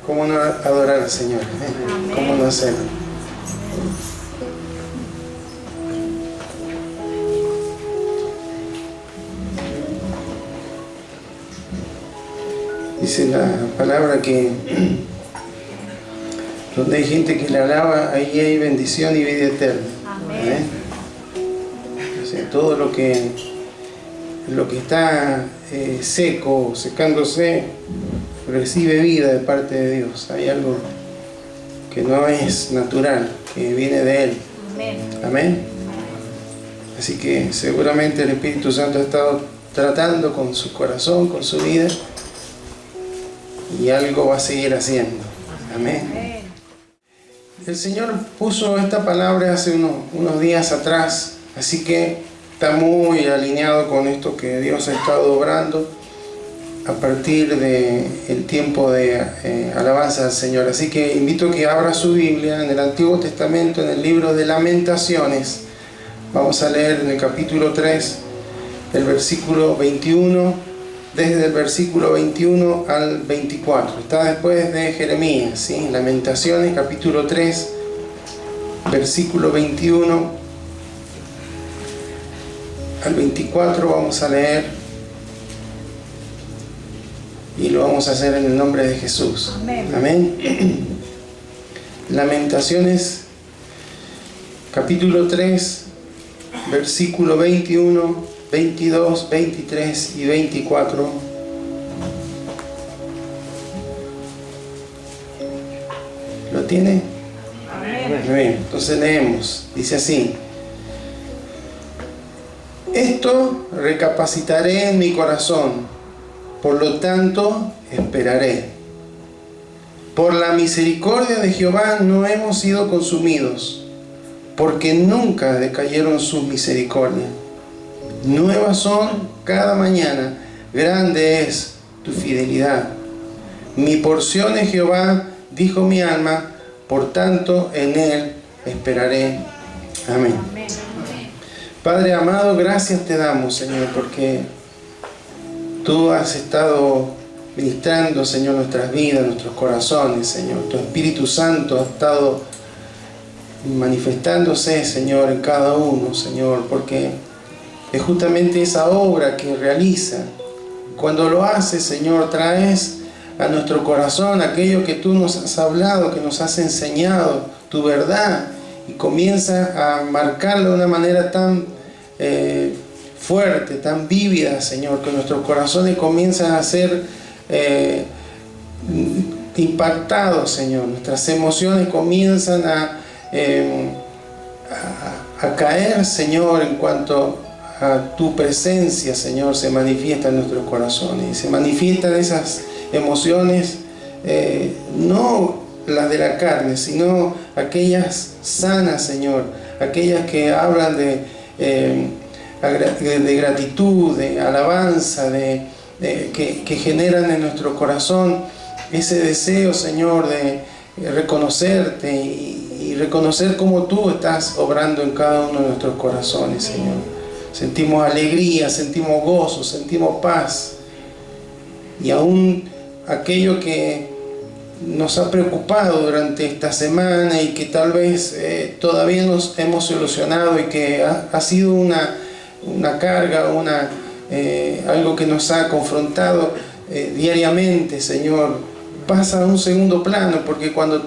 ¿Cómo no adorar al Señor? ¿Cómo no hacerlo? Dice la palabra que donde hay gente que le alaba, ahí hay bendición y vida eterna. Amén. O sea, todo lo que está seco, secándose, recibe vida de parte de Dios. Hay algo que no es natural, que viene de Él. Amén. Amén. Así que seguramente el Espíritu Santo ha estado tratando con su corazón, con su vida, y algo va a seguir haciendo. Amén. El Señor puso esta palabra hace unos días atrás, así que está muy alineado con esto que Dios ha estado obrando a partir del tiempo de alabanza al Señor. Así que invito a que abra su Biblia en el Antiguo Testamento, en el libro de Lamentaciones. Vamos a leer en el capítulo 3, el versículo 21, desde el versículo 21 al 24. Está después de Jeremías, ¿sí? Lamentaciones, capítulo 3, versículo 21 al 24 vamos a leer, y lo vamos a hacer en el nombre de Jesús. Amén. Amén. Lamentaciones, capítulo 3, versículo 21, 22, 23 y 24. ¿Lo tiene? Amén. Muy bien, entonces leemos. Dice así: esto recapacitaré en mi corazón, por lo tanto esperaré. Por la misericordia de Jehová no hemos sido consumidos, porque nunca decayeron sus misericordias. Nuevas son cada mañana, grande es tu fidelidad. Mi porción es Jehová, dijo mi alma, por tanto en Él esperaré. Amén. Padre amado, gracias te damos, Señor, porque Tú has estado ministrando, Señor, nuestras vidas, nuestros corazones, Señor. Tu Espíritu Santo ha estado manifestándose, Señor, en cada uno, Señor, porque es justamente esa obra que realiza. Cuando lo haces, Señor, traes a nuestro corazón aquello que Tú nos has hablado, que nos has enseñado, tu verdad, y comienza a marcarlo de una manera tan fuerte, tan vívida, Señor, que nuestros corazones comienzan a ser impactados, Señor. Nuestras emociones comienzan a caer, Señor, en cuanto a Tu presencia, Señor, se manifiesta en nuestros corazones. Y se manifiestan esas emociones, no las de la carne, sino aquellas sanas, Señor, aquellas que hablan de gratitud, de alabanza, que generan en nuestro corazón ese deseo, Señor, de reconocerte y reconocer cómo Tú estás obrando en cada uno de nuestros corazones, Señor. Sentimos alegría, sentimos gozo, sentimos paz, y aún aquello que nos ha preocupado durante esta semana y que tal vez todavía nos hemos solucionado y que ha sido una carga, algo que nos ha confrontado diariamente, Señor, pasa a un segundo plano, porque cuando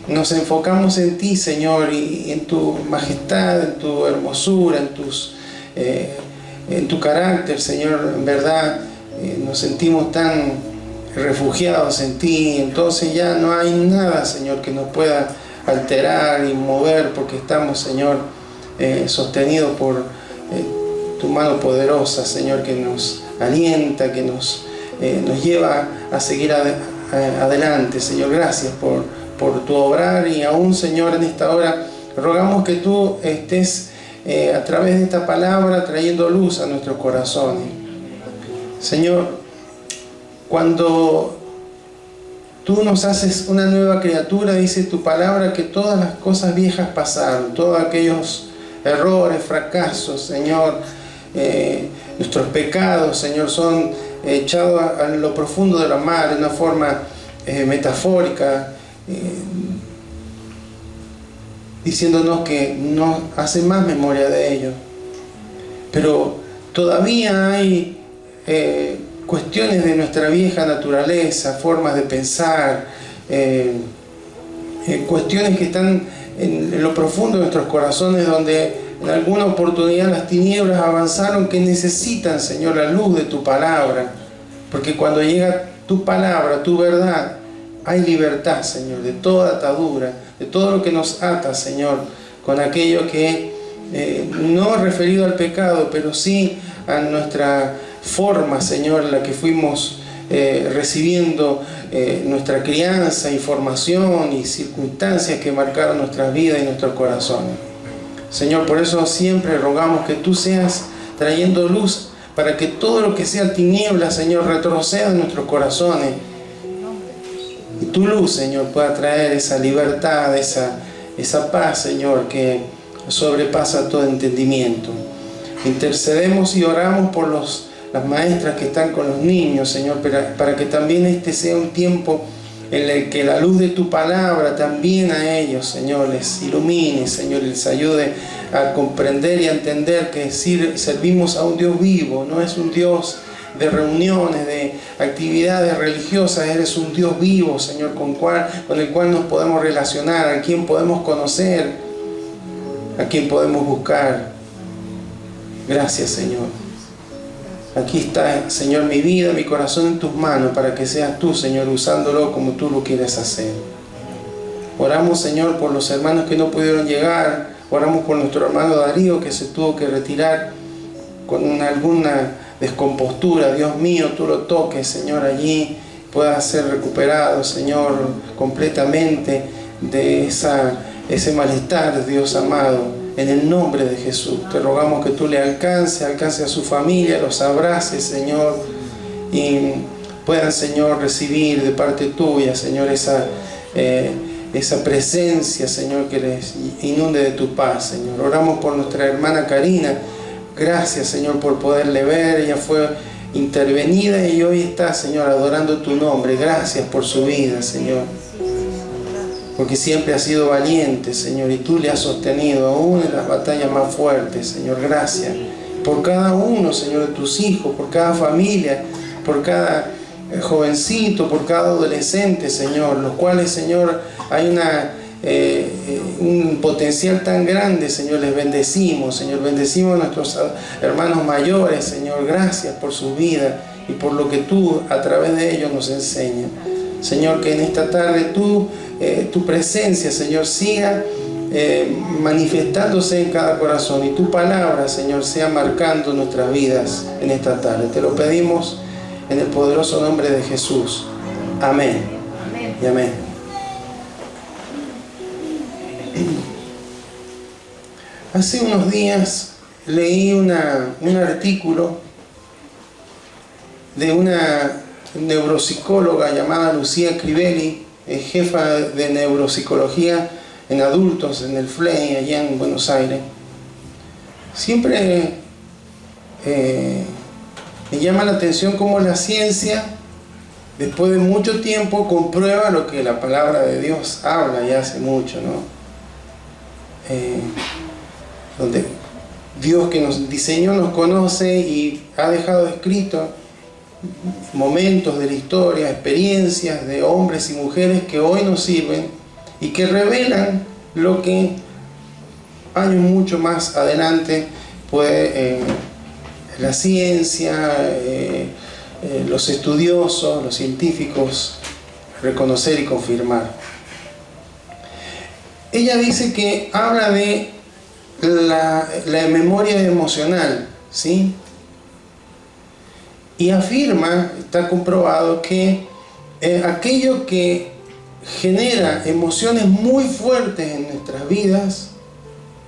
nos enfocamos en Ti, Señor, y en Tu majestad, en Tu hermosura, en Tu carácter, Señor, en verdad nos sentimos tan refugiados en Ti. Entonces ya no hay nada, Señor, que nos pueda alterar y mover, porque estamos, Señor, sostenidos por Tu mano poderosa, Señor, que nos alienta, que nos lleva a seguir adelante. Señor, gracias por Tu obrar, y aún, Señor, en esta hora rogamos que Tú estés a través de esta palabra trayendo luz a nuestros corazones. Señor, cuando Tú nos haces una nueva criatura, dice Tu palabra que todas las cosas viejas pasaron, todos aquellos errores, fracasos, Señor, nuestros pecados, Señor, son echados a lo profundo de la mar de una forma metafórica, diciéndonos que no hace más memoria de ello. Pero todavía hay cuestiones de nuestra vieja naturaleza, formas de pensar, cuestiones que están en lo profundo de nuestros corazones, donde en alguna oportunidad las tinieblas avanzaron, que necesitan, Señor, la luz de tu palabra, porque cuando llega tu palabra, tu verdad, hay libertad, Señor, de toda atadura, de todo lo que nos ata, Señor, con aquello que no referido al pecado, pero sí a nuestra forma, Señor, en la que fuimos recibiendo nuestra crianza, información y circunstancias que marcaron nuestras vidas y nuestros corazones. Señor, por eso siempre rogamos que tú seas trayendo luz, para que todo lo que sea tiniebla, Señor, retroceda en nuestros corazones. Y tu luz, Señor, pueda traer esa libertad, esa paz, Señor, que sobrepasa todo entendimiento. Intercedemos y oramos por las maestras que están con los niños, Señor, para que también este sea un tiempo en el que la luz de tu palabra también a ellos, Señor, les ilumine, Señor, les ayude a comprender y a entender que servimos a un Dios vivo, no es un Dios de reuniones, de actividades religiosas, eres un Dios vivo, Señor, con el cual nos podemos relacionar, a quien podemos conocer, a quien podemos buscar. Gracias, Señor. Aquí está, Señor, mi vida, mi corazón en tus manos, para que seas tú, Señor, usándolo como tú lo quieres hacer. Oramos, Señor, por los hermanos que no pudieron llegar. Oramos por nuestro hermano Darío, que se tuvo que retirar con alguna descompostura. Dios mío, tú lo toques, Señor, allí pueda ser recuperado, Señor, completamente de ese malestar, Dios amado. En el nombre de Jesús, te rogamos que tú le alcance a su familia, los abraces, Señor, y puedan, Señor, recibir de parte tuya, Señor, esa presencia, Señor, que les inunde de tu paz, Señor. Oramos por nuestra hermana Karina. Gracias, Señor, por poderle ver. Ella fue intervenida y hoy está, Señor, adorando tu nombre. Gracias por su vida, Señor, porque siempre ha sido valiente, Señor, y tú le has sostenido aún en las batallas más fuertes, Señor. Gracias por cada uno, Señor, de tus hijos, por cada familia, por cada jovencito, por cada adolescente, Señor, los cuales, Señor, hay un potencial tan grande, Señor. Les bendecimos, Señor, bendecimos a nuestros hermanos mayores, Señor. Gracias por su vida y por lo que tú a través de ellos nos enseñas, Señor. Que en esta tarde tu presencia, Señor, siga manifestándose en cada corazón, y tu palabra, Señor, sea marcando nuestras vidas en esta tarde. Te lo pedimos en el poderoso nombre de Jesús. Amén. Amén. Y amén. Hace unos días leí un artículo de una neuropsicóloga llamada Lucía Crivelli, jefa de neuropsicología en adultos en el FLEI, allá en Buenos Aires. Siempre me llama la atención cómo la ciencia, después de mucho tiempo, comprueba lo que la palabra de Dios habla ya hace mucho, ¿no? Donde Dios, que nos diseñó, nos conoce y ha dejado escrito momentos de la historia, experiencias de hombres y mujeres que hoy nos sirven y que revelan lo que años mucho más adelante puede la ciencia, los estudiosos, los científicos reconocer y confirmar. Ella dice que habla de la memoria emocional, ¿sí? Y afirma, está comprobado, que aquello que genera emociones muy fuertes en nuestras vidas,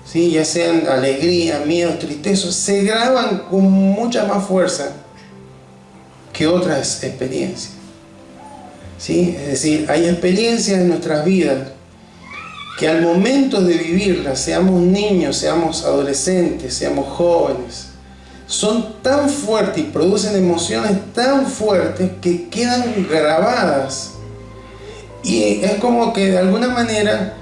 ¿sí? Ya sean alegría, miedo, tristeza, se graban con mucha más fuerza que otras experiencias, ¿sí? Es decir, hay experiencias en nuestras vidas que al momento de vivirlas, seamos niños, seamos adolescentes, seamos jóvenes, son tan fuertes y producen emociones tan fuertes que quedan grabadas Y es como que de alguna manera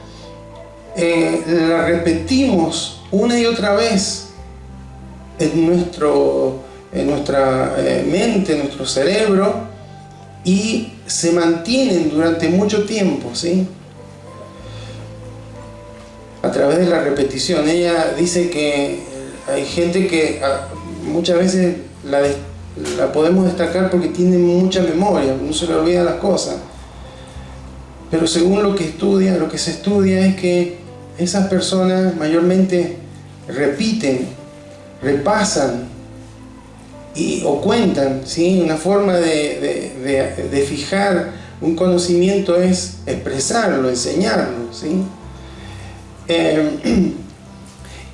la repetimos una y otra vez en nuestra mente, en nuestro cerebro, y se mantienen durante mucho tiempo, ¿sí? A través de la repetición. Ella dice que hay gente que muchas veces la podemos destacar porque tiene mucha memoria, no se le olvidan las cosas. Pero según lo que se estudia es que esas personas mayormente repiten, repasan o cuentan, ¿sí? Una forma de fijar un conocimiento es expresarlo, enseñarlo, ¿sí?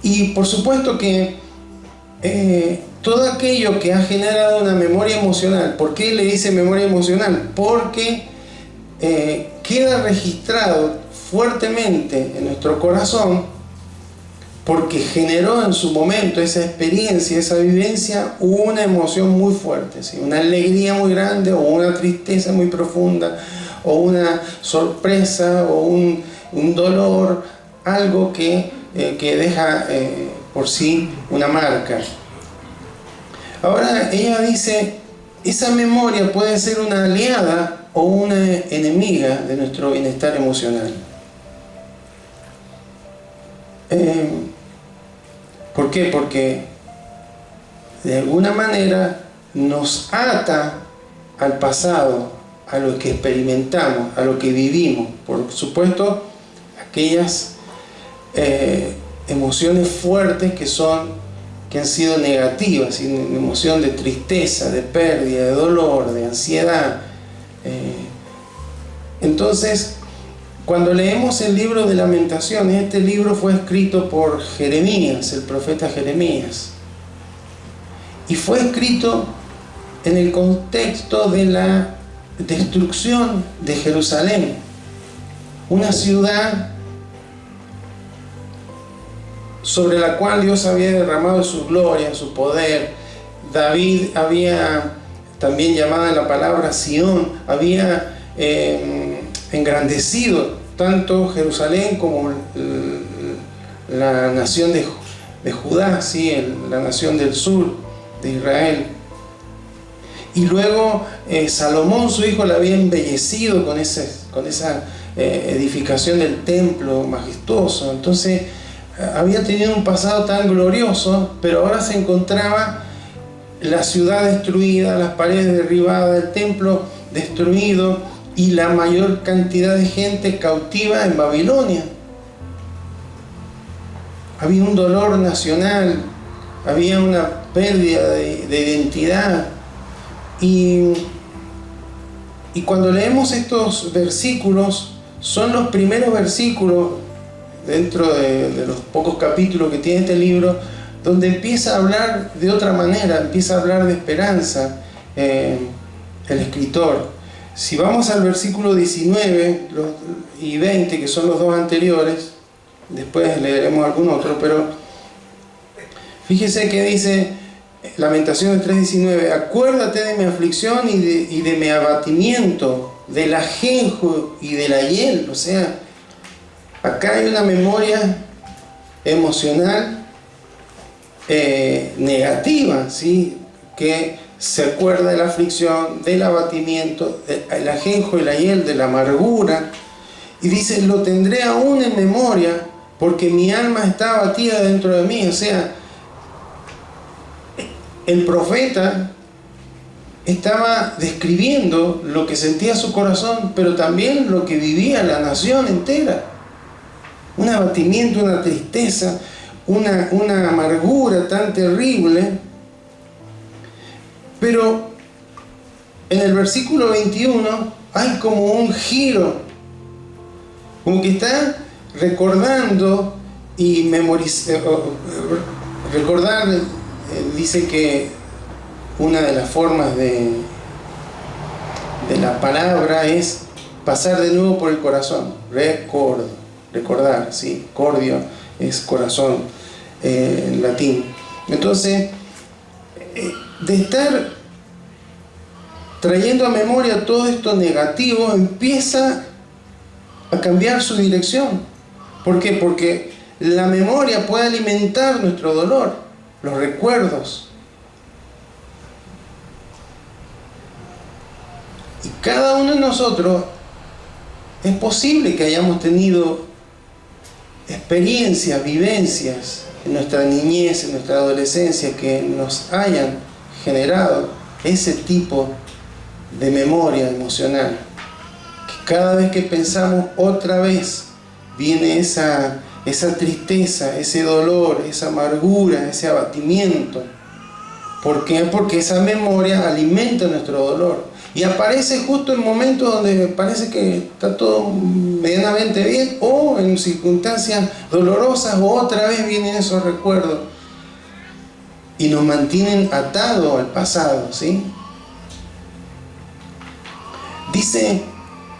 Y por supuesto que todo aquello que ha generado una memoria emocional, ¿por qué le dice memoria emocional? Porque queda registrado fuertemente en nuestro corazón, porque generó en su momento esa experiencia, esa vivencia, una emoción muy fuerte, ¿sí? Una alegría muy grande, o una tristeza muy profunda, o una sorpresa, o un dolor, algo que deja por sí una marca. Ahora ella dice, esa memoria puede ser una aliada o una enemiga de nuestro bienestar emocional. ¿Por qué? Porque de alguna manera nos ata al pasado, a lo que experimentamos, a lo que vivimos. Por supuesto, aquellas emociones fuertes que han sido negativas, una emoción de tristeza, de pérdida, de dolor, de ansiedad. Entonces, cuando leemos el libro de Lamentaciones, este libro fue escrito por Jeremías, el profeta Jeremías, y fue escrito en el contexto de la destrucción de Jerusalén, una ciudad sobre la cual Dios había derramado su gloria, su poder. David había, también llamada en la palabra Sión, había engrandecido tanto Jerusalén como la nación de Judá, ¿sí? La nación del sur de Israel. Y luego Salomón, su hijo, la había embellecido con esa edificación del templo majestuoso. Entonces había tenido un pasado tan glorioso, pero ahora se encontraba la ciudad destruida, las paredes derribadas, el templo destruido y la mayor cantidad de gente cautiva en Babilonia. Había un dolor nacional, había una pérdida de identidad. Y cuando leemos estos versículos, son los primeros versículos dentro de los pocos capítulos que tiene este libro, donde empieza a hablar de otra manera, empieza a hablar de esperanza el escritor. Si vamos al versículo 19 y 20, que son los dos anteriores, después leeremos algún otro, pero fíjese que dice Lamentaciones 3:19: acuérdate de mi aflicción y de mi abatimiento, del ajenjo y de la hiel. O sea, acá hay una memoria emocional negativa, ¿sí? Que se acuerda de la aflicción, del abatimiento, del ajenjo y la hiel, de la amargura. Y dice, lo tendré aún en memoria, porque mi alma está abatida dentro de mí. O sea, el profeta estaba describiendo lo que sentía su corazón, pero también lo que vivía la nación entera. Un abatimiento, una tristeza, una amargura tan terrible. Pero en el versículo 21 hay como un giro, como que está recordando y memorizando. Recordar, dice que una de las formas de la palabra es pasar de nuevo por el corazón. Recordar, ¿sí? Cordio es corazón en latín. Entonces, de estar trayendo a memoria todo esto negativo, empieza a cambiar su dirección. ¿Por qué? Porque la memoria puede alimentar nuestro dolor, los recuerdos. Y cada uno de nosotros es posible que hayamos tenido experiencias, vivencias en nuestra niñez, en nuestra adolescencia, que nos hayan generado ese tipo de memoria emocional. Que cada vez que pensamos otra vez, viene esa tristeza, ese dolor, esa amargura, ese abatimiento. ¿Por qué? Porque esa memoria alimenta nuestro dolor. Y aparece justo en momentos donde parece que está todo medianamente bien, o en circunstancias dolorosas, o otra vez vienen esos recuerdos y nos mantienen atados al pasado, ¿sí? Dice,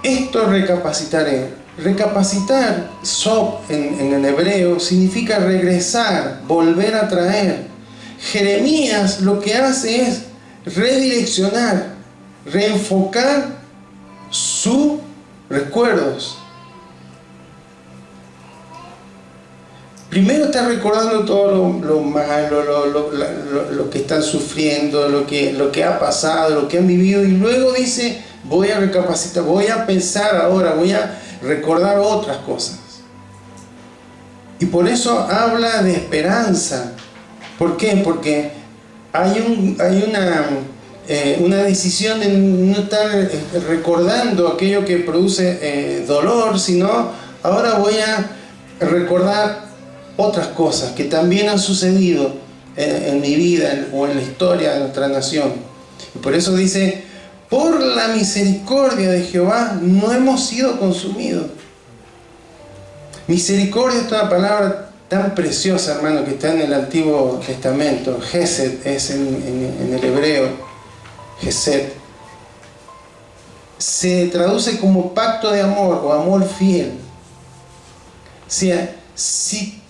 esto recapacitaré. Recapacitar, sop en el hebreo, significa regresar, volver a traer. Jeremías lo que hace es redireccionar, reenfocar sus recuerdos. Primero está recordando todo lo malo, lo que están sufriendo, lo que ha pasado, lo que han vivido, y luego dice, voy a recapacitar, voy a pensar ahora, voy a recordar otras cosas. Y por eso habla de esperanza. ¿Por qué? Porque hay una decisión de no estar recordando aquello que produce dolor, sino ahora voy a recordar otras cosas que también han sucedido en mi vida o en la historia de nuestra nación. Y por eso dice, por la misericordia de Jehová no hemos sido consumidos. Misericordia es una palabra tan preciosa, hermano, que está en el Antiguo Testamento. Gesed es en el hebreo. Gesed se traduce como pacto de amor o amor fiel. O sea, si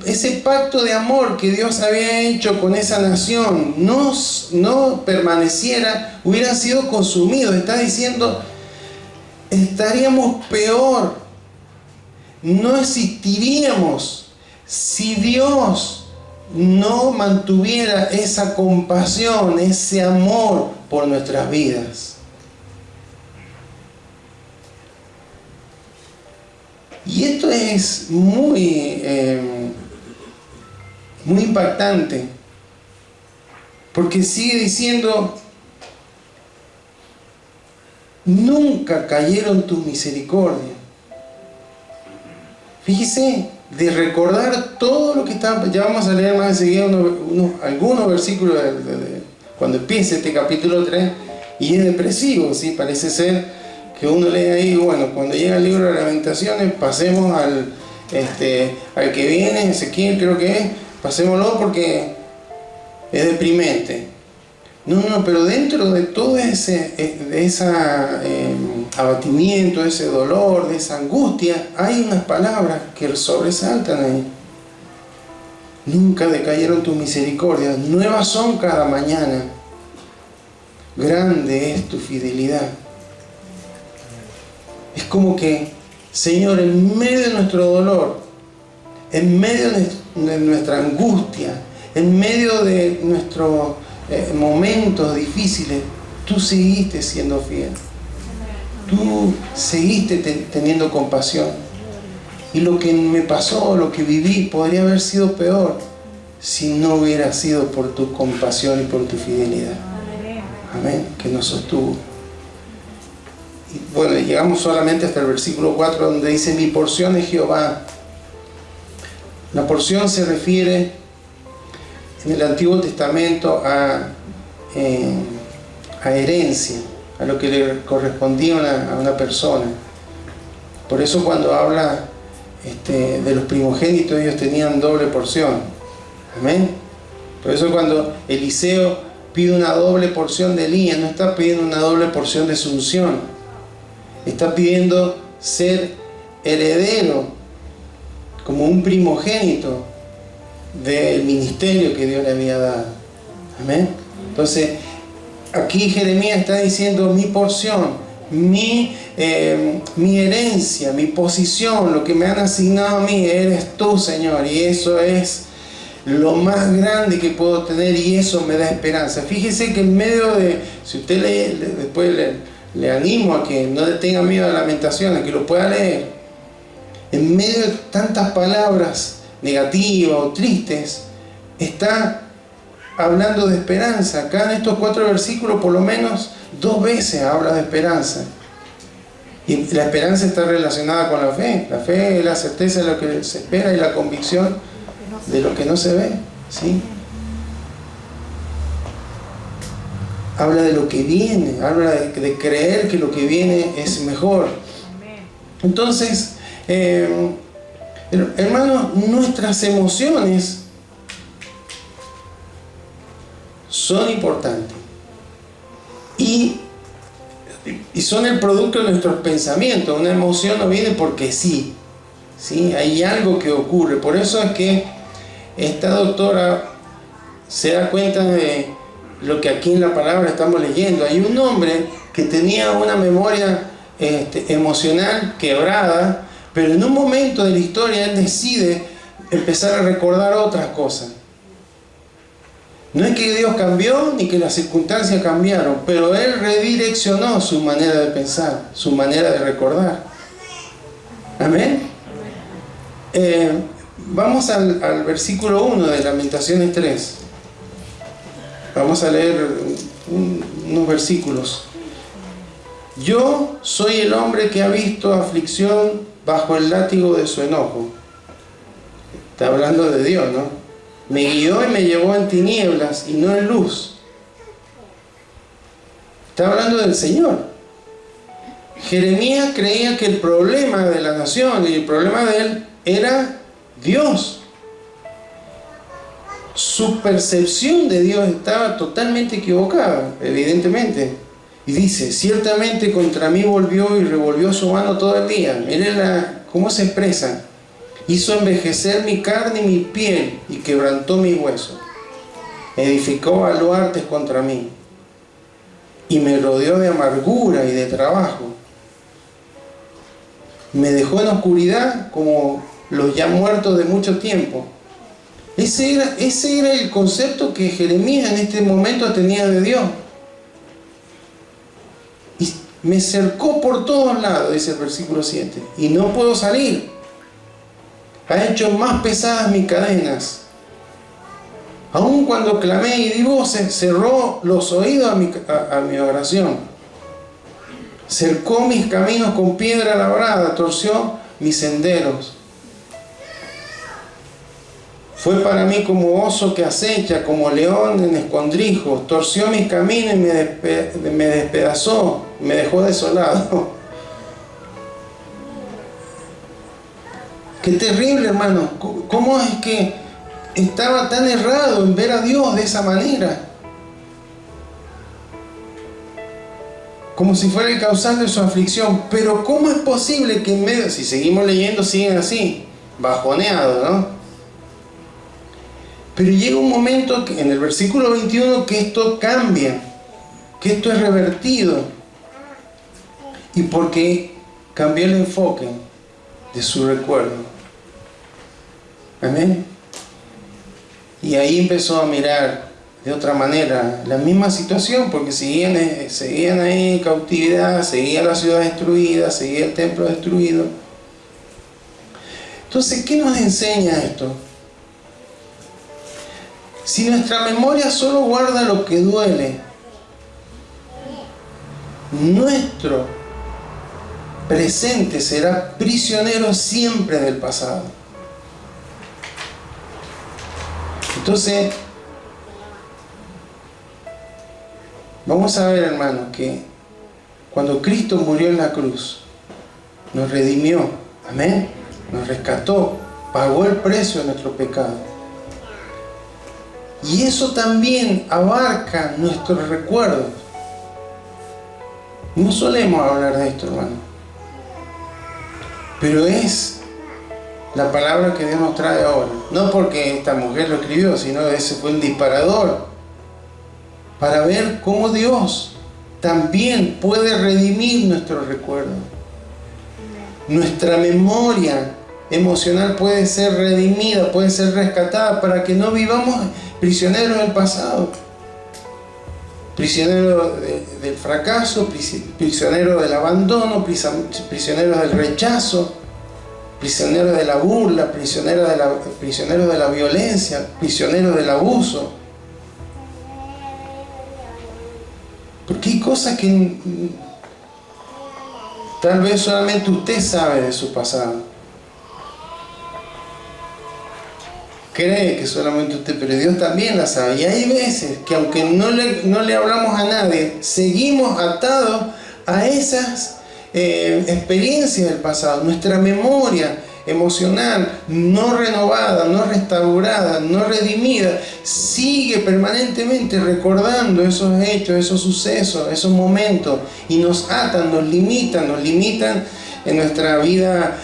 ese pacto de amor que Dios había hecho con esa nación no permaneciera, hubiera sido consumido. Está diciendo, estaríamos peor, no existiríamos si Dios no mantuviera esa compasión, ese amor por nuestras vidas. Y esto es muy impactante, porque sigue diciendo, nunca cayeron tus misericordias. Fíjese, de recordar todo lo que está, ya vamos a leer más enseguida algunos versículos cuando empiece este capítulo 3, y es depresivo, ¿sí? Parece ser que uno lee ahí, bueno, cuando llega el libro de Lamentaciones, pasemos al que viene, Ezequiel creo que es, pasémoslo porque es deprimente. No, pero dentro de todo ese abatimiento, ese dolor, de esa angustia, hay unas palabras que sobresaltan ahí. Nunca decayeron tus misericordias, nuevas son cada mañana, grande es tu fidelidad. Es como que, Señor, en medio de nuestro dolor, en medio de nuestra angustia, en medio de nuestros momentos difíciles, tú seguiste siendo fiel. Tú seguiste teniendo compasión. Y lo que me pasó, lo que viví, podría haber sido peor si no hubiera sido por tu compasión y por tu fidelidad. Amén, que nos sostuvo. Y bueno, llegamos solamente hasta el versículo 4, donde dice, mi porción es Jehová. La porción se refiere en el Antiguo Testamento a herencia, a lo que le correspondía a una persona. Por eso cuando habla de los primogénitos, ellos tenían doble porción. Amén. Por eso cuando Eliseo pide una doble porción de Elías, no está pidiendo una doble porción de su unción. Está pidiendo ser heredero, como un primogénito del ministerio que Dios le había dado. Amén. Entonces, aquí Jeremías está diciendo, mi porción mi herencia, mi posición, lo que me han asignado a mí, eres tú, Señor, y eso es lo más grande que puedo tener, y eso me da esperanza. Fíjese que en medio de, si usted lee, después le animo a que no le tenga miedo a Lamentaciones, que lo pueda leer. En medio de tantas palabras negativas o tristes, está hablando de esperanza. Acá en estos 4 versículos, por lo menos 2 veces habla de esperanza. Y la esperanza está relacionada con la fe. La fe es la certeza de lo que se espera y la convicción de lo que no se ve, ¿sí? Habla de lo que viene, habla de creer que lo que viene es mejor. Entonces, hermanos, nuestras emociones son importantes y son el producto de nuestros pensamientos. Una emoción no viene porque sí, ¿sí? Hay algo que ocurre. Por eso es que esta doctora se da cuenta de lo que aquí en la palabra estamos leyendo. Hay un hombre que tenía una memoria emocional quebrada, pero en un momento de la historia él decide empezar a recordar otras cosas. No es que Dios cambió ni que las circunstancias cambiaron, pero él redireccionó su manera de pensar, su manera de recordar. Amén. Vamos al versículo 1 de Lamentaciones 3. Vamos a leer unos versículos. Yo soy el hombre que ha visto aflicción bajo el látigo de su enojo. Está hablando de Dios, ¿no? Me guió y me llevó en tinieblas y no en luz. Está hablando del Señor. Jeremías creía que el problema de la nación y el problema de él era Dios. Su percepción de Dios estaba totalmente equivocada, evidentemente. Y dice, ciertamente contra mí volvió y revolvió su mano todo el día. Miren cómo se expresa. Hizo envejecer mi carne y mi piel y quebrantó mi hueso. Edificó baluartes contra mí y me rodeó de amargura y de trabajo. Me dejó en oscuridad como los ya muertos de mucho tiempo. Ese era el concepto que Jeremías en este momento tenía de Dios. Y me cercó por todos lados, dice el versículo 7, y no puedo salir. Ha hecho más pesadas mis cadenas. Aun cuando clamé y di voces, cerró los oídos a mi oración. Cercó mis caminos con piedra labrada, torció mis senderos. Fue para mí como oso que acecha, como león en escondrijos. Torció mis caminos y me despedazó, me dejó desolado. Qué terrible, hermano. ¿Cómo es que estaba tan errado en ver a Dios de esa manera? Como si fuera el causante de su aflicción. Pero ¿cómo es posible que en medio, si seguimos leyendo, siguen así, bajoneados, ¿no? Pero llega un momento que, en el versículo 21, que esto cambia, que esto es revertido. Y porque cambió el enfoque de su recuerdo. Amén. Y ahí empezó a mirar de otra manera la misma situación, porque seguían ahí en cautividad, seguía la ciudad destruida, seguía el templo destruido. Entonces, ¿qué nos enseña esto? Si nuestra memoria solo guarda lo que duele, nuestro presente será prisionero siempre del pasado. Entonces, vamos a ver, hermanos, que cuando Cristo murió en la cruz, nos redimió, amén, nos rescató, pagó el precio de nuestro pecado. Y eso también abarca nuestros recuerdos. No solemos hablar de esto, hermano, pero es la palabra que Dios nos trae ahora. No porque esta mujer lo escribió, sino ese fue un disparador para ver cómo Dios también puede redimir nuestro recuerdo. Nuestra memoria emocional puede ser redimida, puede ser rescatada para que no vivamos prisioneros del pasado. Prisioneros del fracaso, prisioneros del abandono, prisioneros del rechazo, prisioneros de la burla, prisioneros de la violencia, prisioneros del abuso. Porque hay cosas que tal vez solamente usted sabe de su pasado. Cree que solamente usted, pero Dios también la sabe. Y hay veces que aunque no le hablamos a nadie, seguimos atados a esas experiencias del pasado. Nuestra memoria emocional no renovada, no restaurada, no redimida, sigue permanentemente recordando esos hechos, esos sucesos, esos momentos, y nos atan, nos limitan en nuestra vida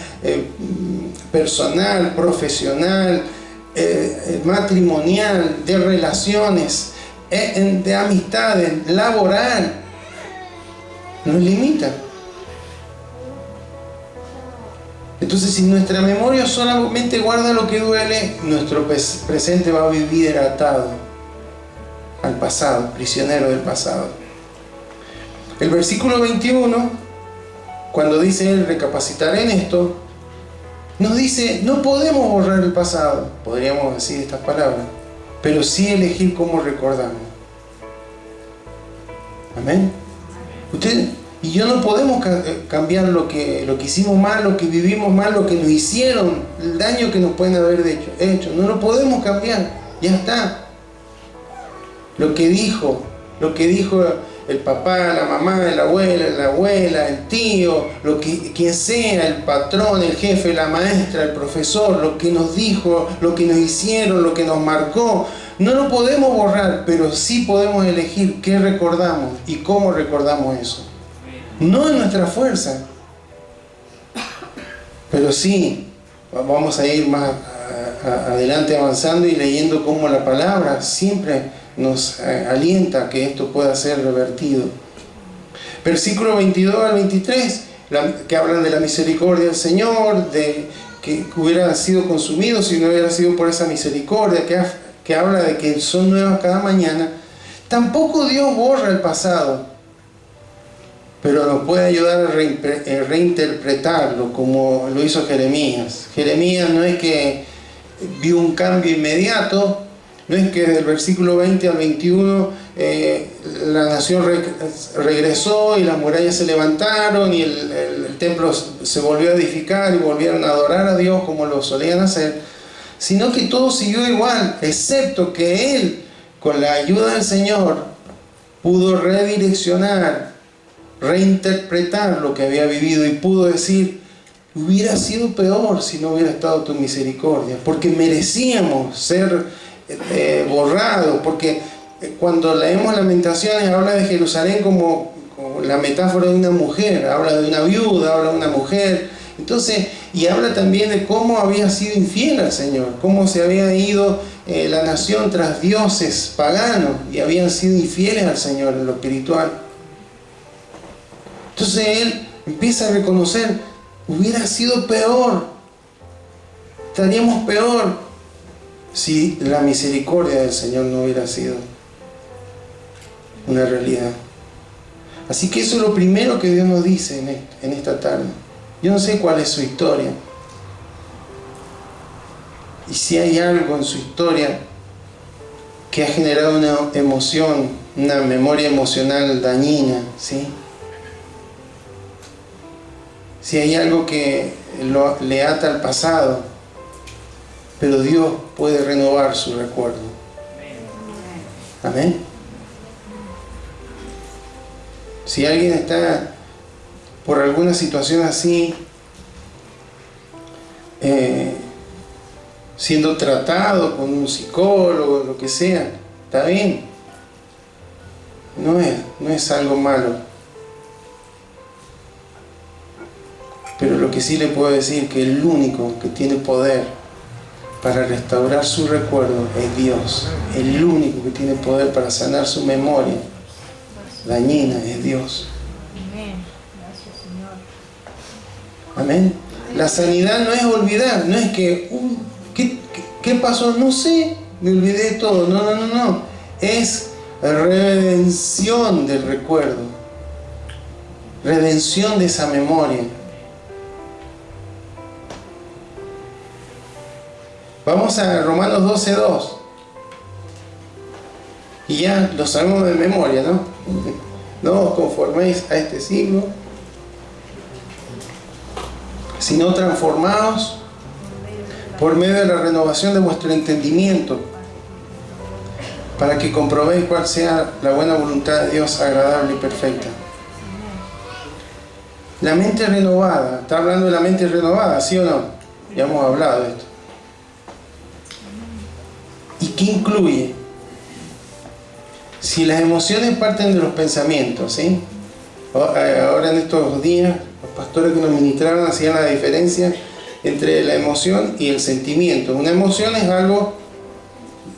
personal, profesional, matrimonial, de relaciones, de amistades, laboral. Nos limita. Entonces, si nuestra memoria solamente guarda lo que duele, nuestro presente va a vivir atado al pasado, prisionero del pasado. El versículo 21, cuando dice él, recapacitar en esto, nos dice, no podemos borrar el pasado, podríamos decir estas palabras, pero sí elegir cómo recordamos. Amén. Usted y yo no podemos cambiar lo que hicimos mal, lo que vivimos mal, lo que nos hicieron, el daño que nos pueden haber hecho. No lo podemos cambiar, ya está. Lo que dijo el papá, la mamá, la abuela, el tío, quien sea, el patrón, el jefe, la maestra, el profesor, lo que nos dijo, lo que nos hicieron, lo que nos marcó, no lo podemos borrar, pero sí podemos elegir qué recordamos y cómo recordamos eso. No en nuestra fuerza, pero sí vamos a ir más adelante avanzando y leyendo cómo la palabra siempre nos alienta a que esto pueda ser revertido. Versículo 22 al 23, que hablan de la misericordia del Señor, de que hubieran sido consumidos si no hubiera sido por esa misericordia, que habla de que son nuevas cada mañana. Tampoco Dios borra el pasado, pero nos puede ayudar a reinterpretarlo como lo hizo Jeremías. Jeremías no es que vio un cambio inmediato, no es que del versículo 20 al 21 la nación regresó y las murallas se levantaron y el templo se volvió a edificar y volvieron a adorar a Dios como lo solían hacer, sino que todo siguió igual, excepto que él, con la ayuda del Señor, pudo redireccionar, reinterpretar lo que había vivido y pudo decir, hubiera sido peor si no hubiera estado tu misericordia, porque merecíamos ser borrados, porque cuando leemos Lamentaciones habla de Jerusalén como la metáfora de una mujer, habla de una viuda, habla de una mujer, entonces, y habla también de cómo había sido infiel al Señor, cómo se había ido la nación tras dioses paganos y habían sido infieles al Señor en lo espiritual. Entonces él empieza a reconocer, hubiera sido peor, estaríamos peor si la misericordia del Señor no hubiera sido una realidad. Así que eso es lo primero que Dios nos dice en esta tarde. Yo no sé cuál es su historia. Y si hay algo en su historia que ha generado una emoción, una memoria emocional dañina, ¿sí? Si hay algo que le ata al pasado, pero Dios puede renovar su recuerdo. Amén. Si alguien está por alguna situación así, siendo tratado con un psicólogo, lo que sea, está bien. No es algo malo. Pero lo que sí le puedo decir que el único que tiene poder para restaurar su recuerdo es Dios. El único que tiene poder para sanar su memoria dañina es Dios. Amén. Gracias, Señor. Amén. La sanidad no es olvidar, no es que, ¿qué pasó? No sé, me olvidé de todo. No. Es redención del recuerdo, redención de esa memoria. Vamos a Romanos 12:2. Y ya lo sabemos de memoria, ¿no? No os conforméis a este siglo, sino transformaos por medio de la renovación de vuestro entendimiento, para que comprobéis cuál sea la buena voluntad de Dios, agradable y perfecta. La mente renovada, está hablando de la mente renovada, ¿sí o no? Ya hemos hablado de esto. ¿Y qué incluye? Si las emociones parten de los pensamientos, ¿sí? Ahora en estos días, los pastores que nos ministraron hacían la diferencia entre la emoción y el sentimiento. Una emoción es algo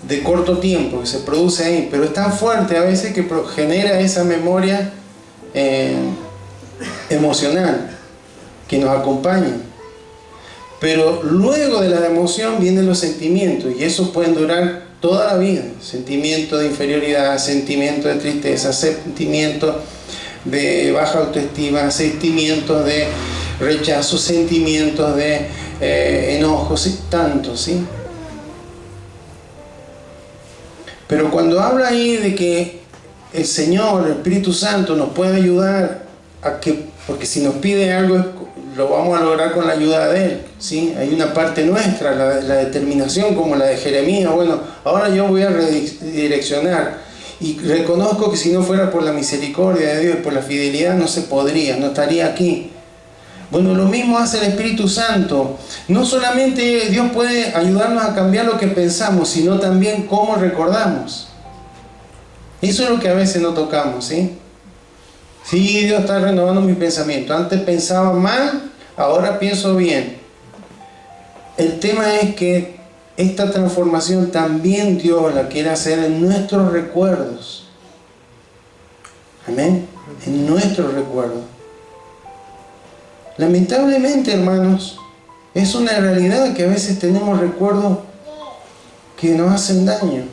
de corto tiempo que se produce ahí, pero es tan fuerte a veces que genera esa memoria emocional que nos acompaña. Pero luego de la emoción vienen los sentimientos, y esos pueden durar toda la vida. Sentimiento de inferioridad, sentimiento de tristeza, sentimiento de baja autoestima, sentimientos de rechazo, sentimientos de enojo, ¿sí? Tantos, ¿sí? Pero cuando habla ahí de que el Señor, el Espíritu Santo, nos puede ayudar a que, porque si nos pide algo, lo vamos a lograr con la ayuda de Él, ¿sí? Hay una parte nuestra, la determinación, como la de Jeremías. Bueno, ahora yo voy a redireccionar, y reconozco que si no fuera por la misericordia de Dios y por la fidelidad, no se podría, no estaría aquí. Bueno, lo mismo hace el Espíritu Santo. No solamente Dios puede ayudarnos a cambiar lo que pensamos, sino también cómo recordamos. Eso es lo que a veces no tocamos, ¿sí? Sí, Dios está renovando mi pensamiento. Antes pensaba mal, ahora pienso bien. El tema es que esta transformación también Dios la quiere hacer en nuestros recuerdos. Amén. En nuestros recuerdos. Lamentablemente, hermanos, es una realidad que a veces tenemos recuerdos que nos hacen daño.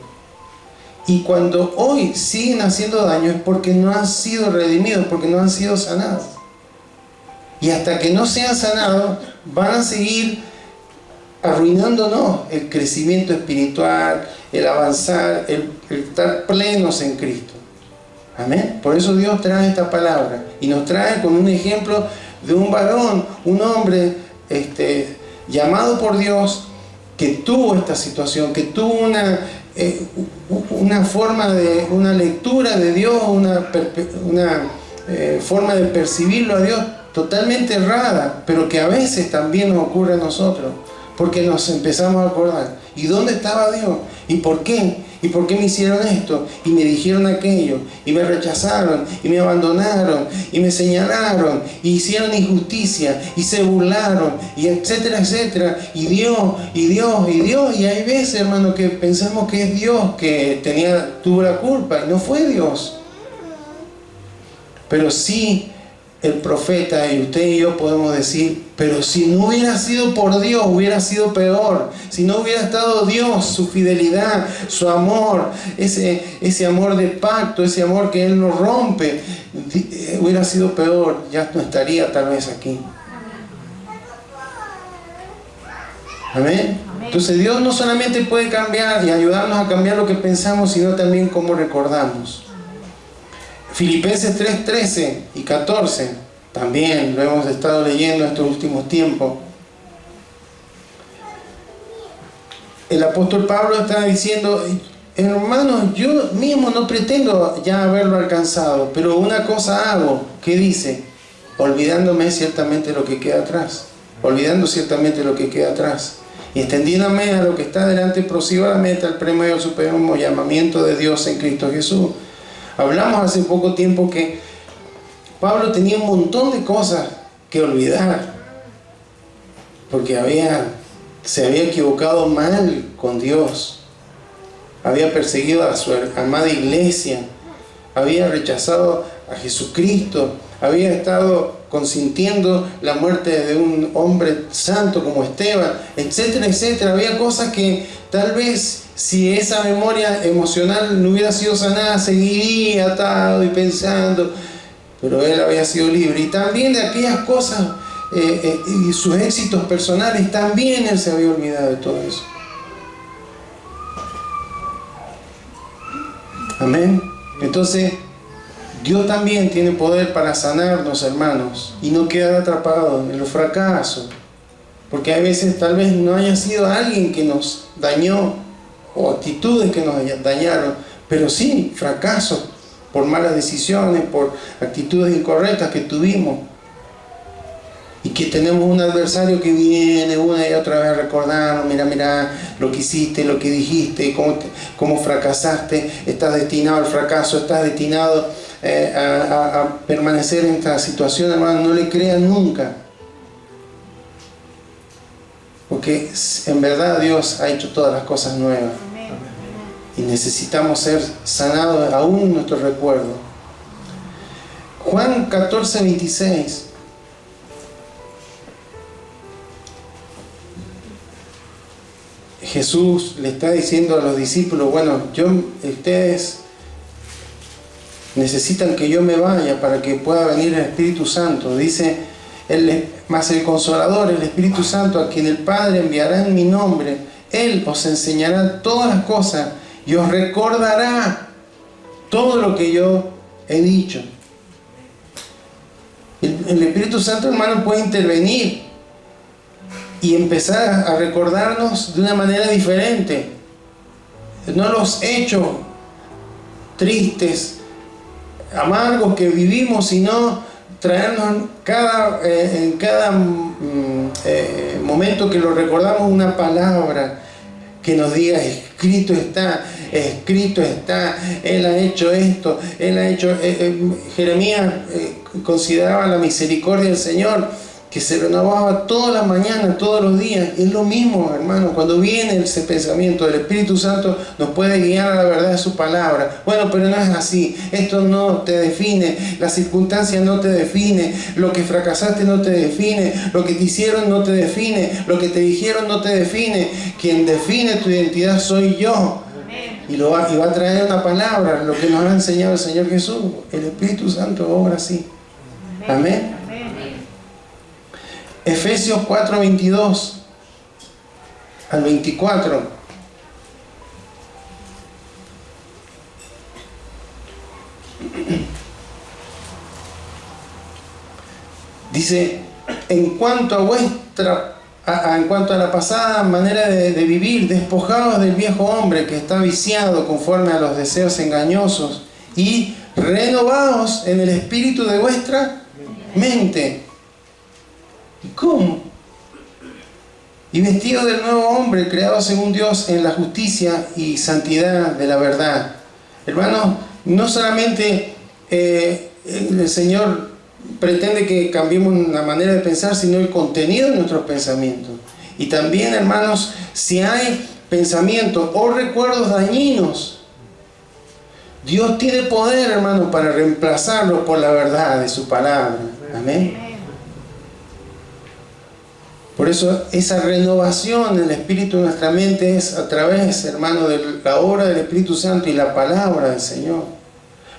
Y cuando hoy siguen haciendo daño es porque no han sido redimidos, porque no han sido sanados. Y hasta que no sean sanados, van a seguir arruinándonos el crecimiento espiritual, el avanzar, el estar plenos en Cristo. Amén. Por eso Dios trae esta palabra y nos trae con un ejemplo de un varón, un hombre llamado por Dios, que tuvo esta situación, que tuvo una forma de, una lectura de Dios, una forma de percibirlo a Dios totalmente errada, pero que a veces también nos ocurre a nosotros, porque nos empezamos a acordar, ¿y dónde estaba Dios? ¿Y por qué? ¿Y por qué me hicieron esto? Y me dijeron aquello, y me rechazaron, y me abandonaron, y me señalaron, y hicieron injusticia, y se burlaron, y etcétera, etcétera, y Dios, y hay veces, hermano, que pensamos que es Dios que tuvo la culpa, y no fue Dios. Pero sí, el profeta y usted y yo podemos decir, pero si no hubiera sido por Dios, hubiera sido peor. Si no hubiera estado Dios, su fidelidad, su amor, ese amor de pacto, ese amor que Él nos rompe, hubiera sido peor. Ya no estaría tal vez aquí. Amén. Entonces Dios no solamente puede cambiar y ayudarnos a cambiar lo que pensamos, sino también cómo recordamos. Filipenses 3:13 y 14, también lo hemos estado leyendo en estos últimos tiempos. El apóstol Pablo está diciendo, hermanos, yo mismo no pretendo ya haberlo alcanzado, pero una cosa hago, ¿qué dice? Olvidándome ciertamente lo que queda atrás, olvidando ciertamente lo que queda atrás, y extendiéndome a lo que está delante, prosigo a la meta, al premio del supremo llamamiento de Dios en Cristo Jesús. Hablamos hace poco tiempo que Pablo tenía un montón de cosas que olvidar, porque se había equivocado mal con Dios, había perseguido a su amada iglesia, había rechazado a Jesucristo, había estado consintiendo la muerte de un hombre santo como Esteban, etcétera, etcétera. Había cosas que tal vez si esa memoria emocional no hubiera sido sanada, seguiría atado y pensando, pero él había sido libre. Y también de aquellas cosas y sus éxitos personales, también él se había olvidado de todo eso. Amén. Entonces, Dios también tiene poder para sanarnos, hermanos, y no quedar atrapados en los fracasos. Porque a veces tal vez no haya sido alguien que nos dañó, o actitudes que nos dañaron, pero sí fracasos por malas decisiones, por actitudes incorrectas que tuvimos. Y que tenemos un adversario que viene una y otra vez a recordarnos, mira lo que hiciste, lo que dijiste, cómo fracasaste, estás destinado al fracaso, estás destinado a permanecer en esta situación, hermano. No le crean nunca. Porque en verdad Dios ha hecho todas las cosas nuevas. Y necesitamos ser sanados aún en nuestro recuerdo. Juan 14:26. Jesús le está diciendo a los discípulos, bueno, ustedes necesitan que yo me vaya para que pueda venir el Espíritu Santo. Dice, más el Consolador, el Espíritu Santo, a quien el Padre enviará en mi nombre, Él os enseñará todas las cosas y os recordará todo lo que yo he dicho. El Espíritu Santo, hermano, puede intervenir y empezar a recordarnos de una manera diferente. No los hechos tristes, amargos que vivimos, sino traernos en cada momento que lo recordamos una palabra que nos diga, escrito está, Él ha hecho esto, Él ha hecho... Jeremías consideraba la misericordia del Señor, que se renovaba todas las mañanas, todos los días. Es lo mismo, hermano, cuando viene ese pensamiento del Espíritu Santo, nos puede guiar a la verdad de su palabra. Bueno, pero no es así, esto no te define, la circunstancia no te define, lo que fracasaste no te define, lo que te hicieron no te define, lo que te dijeron no te define. Quien define tu identidad soy yo. Y va a traer una palabra, lo que nos ha enseñado el Señor Jesús. El Espíritu Santo obra así. Amén. Efesios 4:22 al 24. Dice, en cuanto a la pasada manera de vivir, despojados del viejo hombre que está viciado conforme a los deseos engañosos y renovados en el espíritu de vuestra mente. ¿Cómo? Y vestido del nuevo hombre, creado según Dios en la justicia y santidad de la verdad. Hermanos, no solamente el Señor pretende que cambiemos la manera de pensar, sino el contenido de nuestros pensamientos. Y también, hermanos, si hay pensamientos o recuerdos dañinos, Dios tiene poder, hermanos, para reemplazarlos por la verdad de su palabra. Amén. Por eso esa renovación del Espíritu en nuestra mente es a través, hermano, de la obra del Espíritu Santo y la palabra del Señor.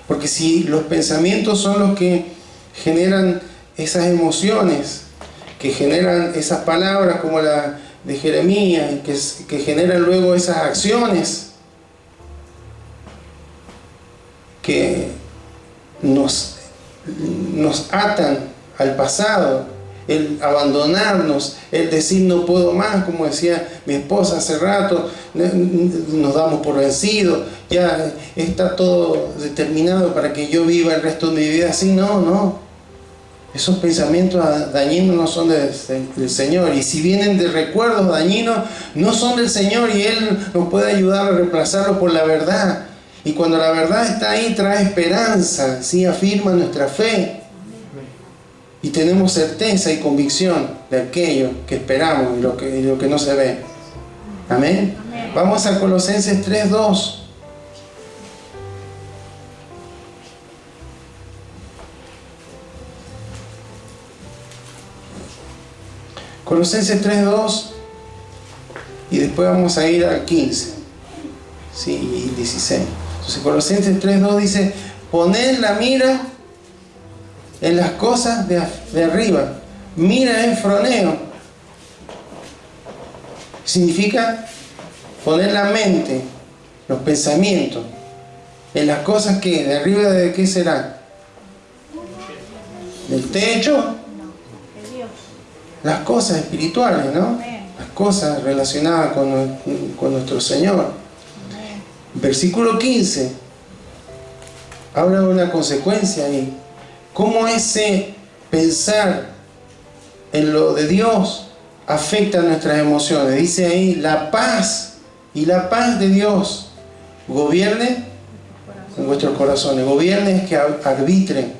Porque si los pensamientos son los que generan esas emociones, que generan esas palabras como la de Jeremías, que generan luego esas acciones que nos atan al pasado, el abandonarnos, el decir no puedo más, como decía mi esposa hace rato, nos damos por vencidos, ya está todo determinado para que yo viva el resto de mi vida así. No, esos pensamientos dañinos no son del Señor, y si vienen de recuerdos dañinos, no son del Señor, y Él nos puede ayudar a reemplazarlos por la verdad. Y cuando la verdad está ahí, trae esperanza, ¿sí? Afirma nuestra fe. Y tenemos certeza y convicción de aquello que esperamos y lo que no se ve. Amén. Vamos a Colosenses 3:2. Colosenses 3:2 y después vamos a ir al 15, sí, y 16. Entonces Colosenses 3:2 dice: poned la mira en las cosas de arriba. Mira es froneo. Significa poner la mente, los pensamientos, en las cosas que de arriba, ¿de qué será? Del techo. Las cosas espirituales, ¿no? Las cosas relacionadas con nuestro Señor. Versículo 15 habla de una consecuencia ahí. ¿Cómo ese pensar en lo de Dios afecta nuestras emociones? Dice ahí: la paz y la paz de Dios gobierne en vuestros corazones. Gobierne es que arbitren.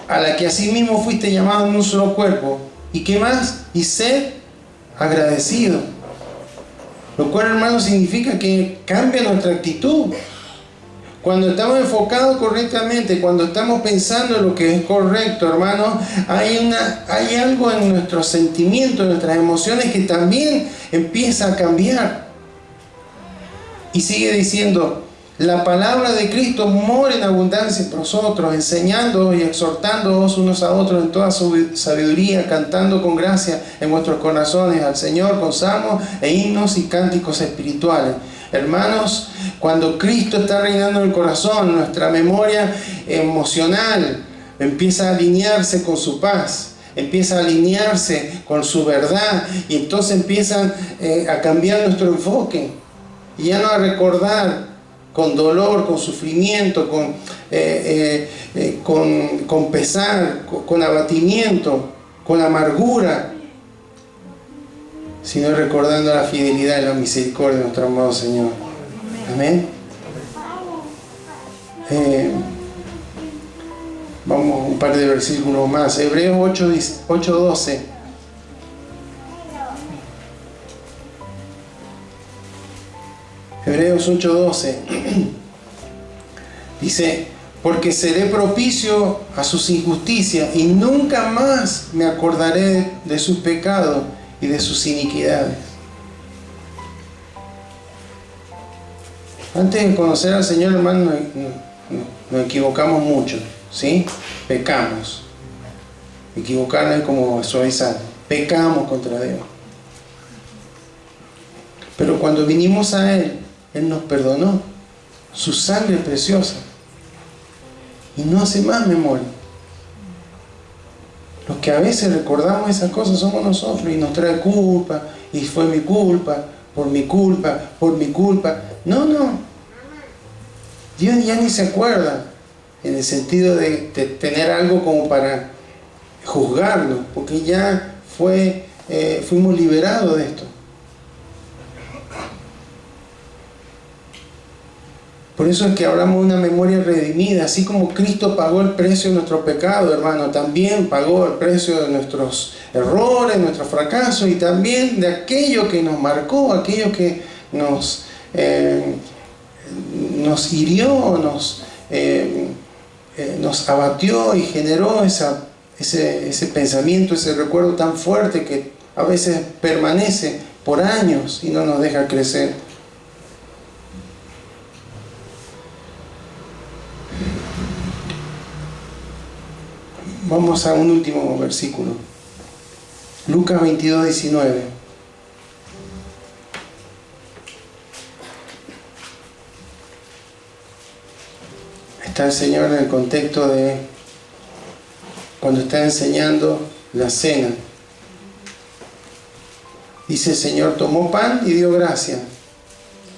A la que asimismo fuiste llamado en un solo cuerpo. ¿Y qué más? Y ser agradecido. Lo cual, hermano, significa que cambia nuestra actitud. Cuando estamos enfocados correctamente, cuando estamos pensando en lo que es correcto, hermano, hay algo en nuestros sentimientos, en nuestras emociones que también empieza a cambiar. Y sigue diciendo: la palabra de Cristo mora en abundancia en vosotros, enseñándoos y exhortándoos unos a otros en toda su sabiduría, cantando con gracia en vuestros corazones al Señor con salmos e himnos y cánticos espirituales. Hermanos, cuando Cristo está reinando en el corazón, nuestra memoria emocional empieza a alinearse con su paz, empieza a alinearse con su verdad, y entonces empiezan a cambiar nuestro enfoque, y ya no a recordar con dolor, con sufrimiento, con pesar, con abatimiento, con amargura, sino recordando la fidelidad y la misericordia de nuestro amado Señor. Amén. Vamos un par de versículos más. Hebreos 8:12. Hebreos 8:12 dice: porque seré propicio a sus injusticias y nunca más me acordaré de sus pecados y de sus iniquidades. Antes de conocer al Señor, hermano, nos equivocamos mucho, ¿sí? Pecamos. Equivocarnos es como suavizar. Pecamos contra Dios. Pero cuando vinimos a Él, Él nos perdonó. Su sangre es preciosa. Y no hace más memoria. Los que a veces recordamos esas cosas somos nosotros, y nos trae culpa, y fue mi culpa, por mi culpa, por mi culpa. No. Dios ya ni se acuerda, en el sentido de tener algo como para juzgarlo, porque ya fuimos liberados de esto. Por eso es que hablamos de una memoria redimida. Así como Cristo pagó el precio de nuestro pecado, hermano, también pagó el precio de nuestros errores, nuestros fracasos, y también de aquello que nos marcó, aquello que nos hirió, nos abatió y generó ese pensamiento, ese recuerdo tan fuerte que a veces permanece por años y no nos deja crecer. Vamos a un último versículo. Lucas 22:19. Está el Señor en el contexto de cuando está enseñando la cena. Dice: el Señor tomó pan y dio gracia,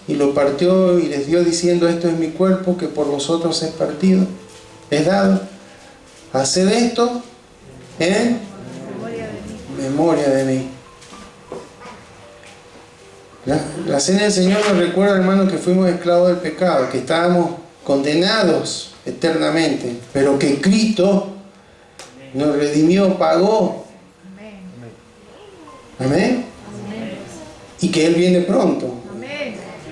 y lo partió y les dio diciendo: esto es mi cuerpo que por vosotros es partido, es dado. Haced esto en memoria de mí. La cena del Señor nos recuerda, hermano, que fuimos esclavos del pecado, que estábamos condenados eternamente, pero que Cristo nos redimió, pagó. Amén. Y que Él viene pronto.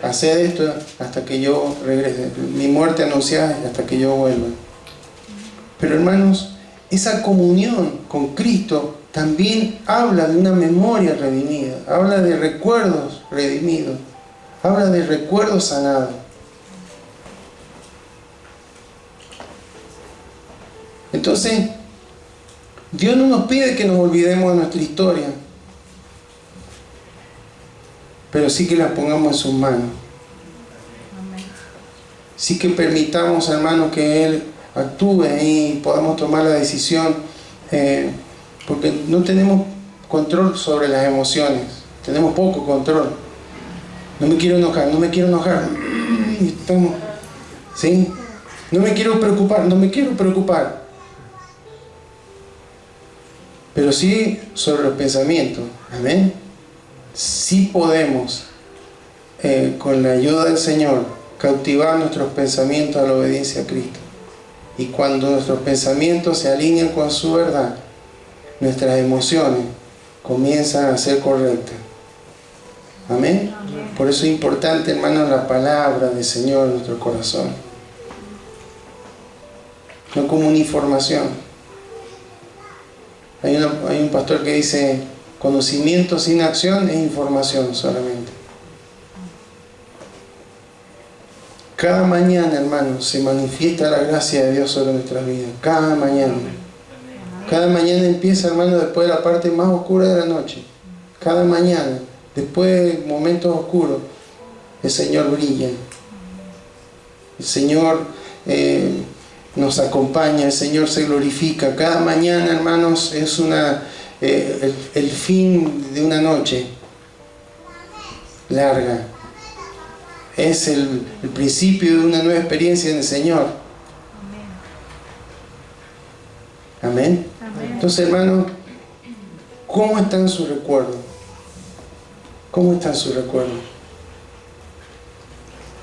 Haced esto hasta que yo regrese. Mi muerte anunciada hasta que yo vuelva. Pero, hermanos, esa comunión con Cristo también habla de una memoria redimida, habla de recuerdos redimidos, habla de recuerdos sanados. Entonces, Dios no nos pide que nos olvidemos de nuestra historia, pero sí que la pongamos en sus manos. Sí que permitamos, hermanos, que Él actúe y podamos tomar la decisión, porque no tenemos control sobre las emociones, tenemos poco control. No me quiero enojar, ¿sí? No me quiero preocupar, pero sí sobre los pensamientos, amén. Sí podemos, con la ayuda del Señor, cautivar nuestros pensamientos a la obediencia a Cristo. Y cuando nuestros pensamientos se alinean con su verdad, nuestras emociones comienzan a ser correctas. Amén. Por eso es importante, hermanos, la palabra del Señor en nuestro corazón. No como una información. Hay un pastor que dice: conocimiento sin acción es información solamente. Cada mañana, hermanos, se manifiesta la gracia de Dios sobre nuestras vidas. Cada mañana. Cada mañana empieza, hermano, después de la parte más oscura de la noche. Cada mañana, después de momentos oscuros, el Señor brilla. El Señor nos acompaña, el Señor se glorifica. Cada mañana, hermanos, es el fin de una noche larga. Es el principio de una nueva experiencia en el Señor. Amén. Amén. Entonces, hermanos, ¿cómo están sus recuerdos? ¿Cómo están sus recuerdos?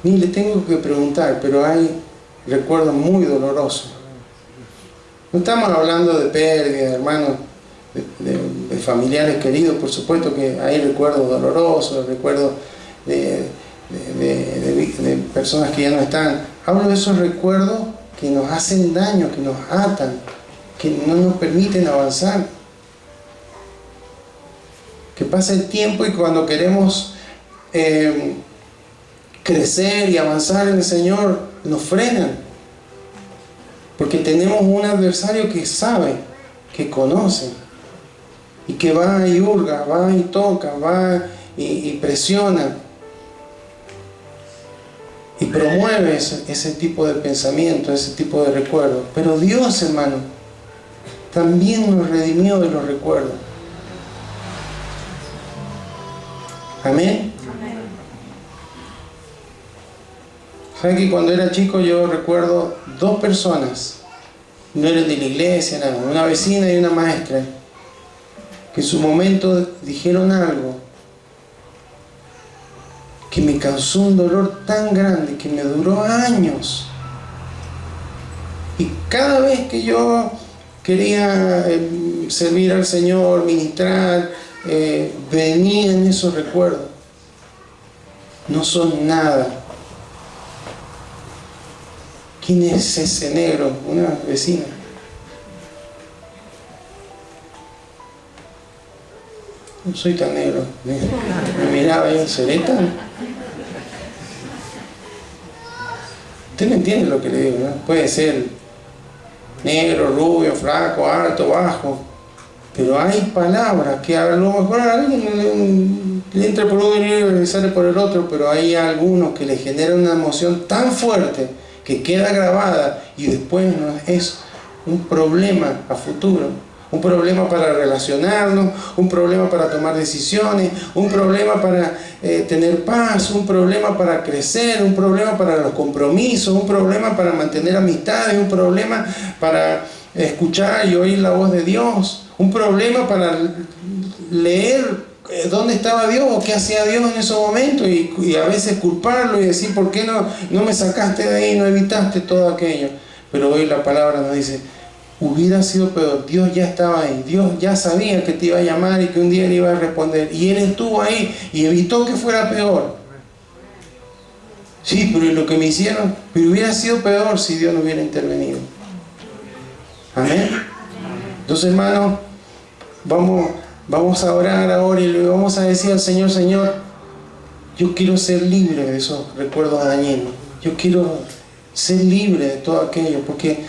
Ni le tengo que preguntar, pero hay recuerdos muy dolorosos. No estamos hablando de pérdidas, hermanos, de familiares queridos. Por supuesto que hay recuerdos dolorosos, recuerdos de personas que ya no están. Hablo de esos recuerdos que nos hacen daño, que nos atan, que no nos permiten avanzar. Que pasa el tiempo y cuando queremos crecer y avanzar en el Señor, nos frenan. Porque tenemos un adversario que sabe, que conoce, y que va y hurga, va y toca, va y presiona. Y promueve ese tipo de pensamiento, ese tipo de recuerdos. Pero Dios, hermano, también nos redimió de los recuerdos. Amén. ¿Saben que cuando era chico yo recuerdo dos personas, no eran de la iglesia, nada, una vecina y una maestra, que en su momento dijeron algo que me causó un dolor tan grande que me duró años? Y cada vez que yo quería servir al Señor, ministrar, venían esos recuerdos. No son nada. ¿Quién es ese negro? Una vecina. No soy tan negro. Me miraba yo, ¿seré tan? Usted no entiende lo que le digo, ¿no? Puede ser negro, rubio, flaco, alto, bajo, pero hay palabras que a lo mejor a alguien le entra por uno y le sale por el otro, pero hay algunos que le generan una emoción tan fuerte que queda grabada y después no es un problema a futuro. Un problema para relacionarnos, un problema para tomar decisiones, un problema para tener paz, un problema para crecer, un problema para los compromisos, un problema para mantener amistades, un problema para escuchar y oír la voz de Dios, un problema para leer dónde estaba Dios o qué hacía Dios en esos momentos y a veces culparlo y decir ¿por qué no me sacaste de ahí, no evitaste todo aquello? Pero hoy la palabra nos dice: hubiera sido peor, Dios ya estaba ahí, Dios ya sabía que te iba a llamar y que un día le iba a responder, y Él estuvo ahí y evitó que fuera peor. Sí, pero lo que me hicieron, pero hubiera sido peor si Dios no hubiera intervenido. Amén. Entonces, hermanos, vamos a orar ahora y le vamos a decir al Señor: Señor, yo quiero ser libre de esos recuerdos dañinos. Yo quiero ser libre de todo aquello, porque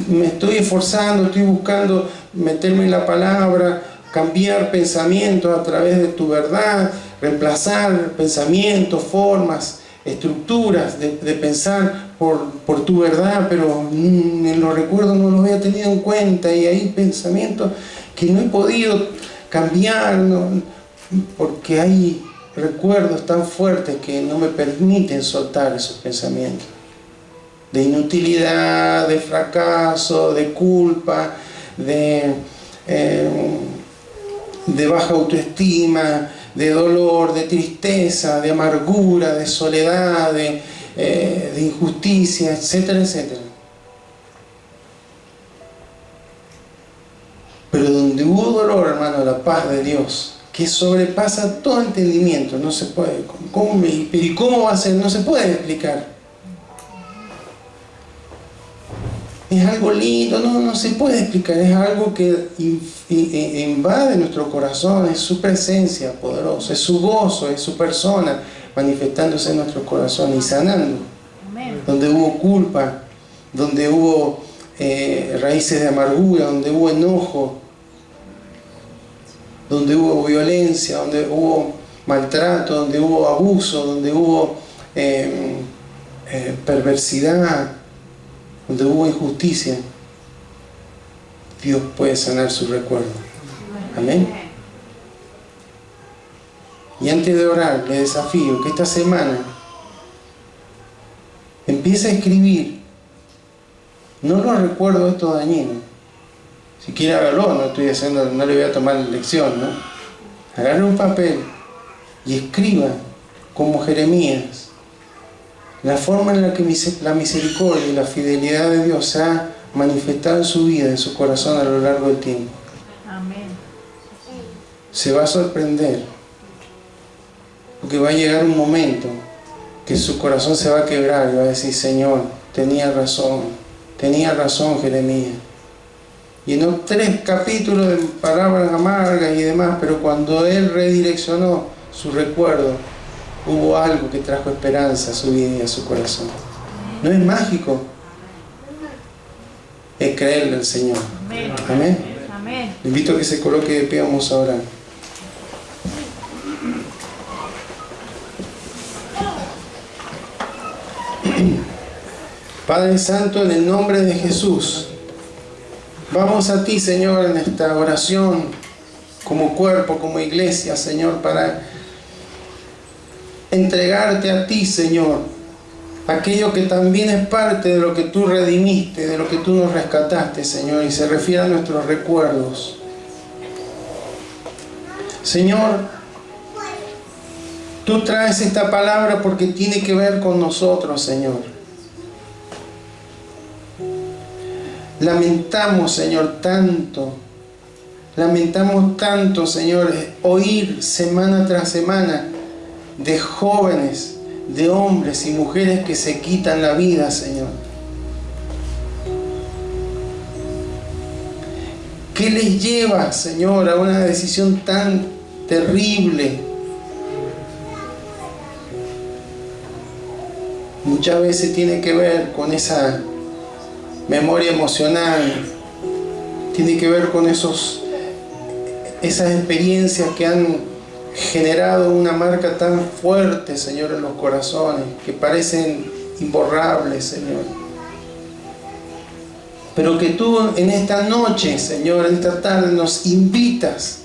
me estoy esforzando, estoy buscando meterme en la palabra, cambiar pensamientos a través de tu verdad, reemplazar pensamientos, formas, estructuras de pensar por tu verdad, pero en los recuerdos no los había tenido en cuenta, y hay pensamientos que no he podido cambiar, ¿no? Porque hay recuerdos tan fuertes que no me permiten soltar esos pensamientos de inutilidad, de fracaso, de culpa, de baja autoestima, de dolor, de tristeza, de amargura, de soledad, de injusticia, etcétera, etcétera. Pero donde hubo dolor, hermano, la paz de Dios, que sobrepasa todo entendimiento, no se puede. ¿Y cómo va a ser? No se puede explicar. Es algo lindo, no se puede explicar, es algo que invade nuestro corazón, es su presencia poderosa, es su gozo, es su persona manifestándose en nuestro corazón y sanando. Amén. Donde hubo culpa, donde hubo raíces de amargura, donde hubo enojo, donde hubo violencia, donde hubo maltrato, donde hubo abuso, donde hubo perversidad, donde hubo injusticia, Dios puede sanar su recuerdo. Amén. Y antes de orar, le desafío que esta semana empiece a escribir, no los recuerdos estos dañinos. Si quiere hágalo, no le voy a tomar lección, ¿no? Agarre un papel y escriba como Jeremías la forma en la que la misericordia y la fidelidad de Dios se ha manifestado en su vida, en su corazón a lo largo del tiempo. Amén. Se va a sorprender, porque va a llegar un momento que su corazón se va a quebrar y va a decir: Señor, tenía razón Jeremías. Y en 3 capítulos de palabras amargas y demás, pero cuando él redireccionó su recuerdo, hubo algo que trajo esperanza a su vida y a su corazón. No es mágico, es creerle al Señor. Amén. Amén. Amén. Le invito a que se coloque de pie, vamos a orar. Padre Santo, en el nombre de Jesús, vamos a ti, Señor, en esta oración, como cuerpo, como iglesia, Señor, para entregarte a ti, Señor, aquello que también es parte de lo que tú redimiste, de lo que tú nos rescataste, Señor, y se refiere a nuestros recuerdos. Señor, tú traes esta palabra porque tiene que ver con nosotros, Señor. Lamentamos, tanto, Señor, oír semana tras semana de jóvenes, de hombres y mujeres que se quitan la vida, Señor. ¿Qué les lleva, Señor, a una decisión tan terrible? Muchas veces tiene que ver con esa memoria emocional, tiene que ver con esas experiencias que han generado una marca tan fuerte, Señor, en los corazones, que parecen imborrables, Señor. Pero que tú en esta noche, Señor, en esta tarde, nos invitas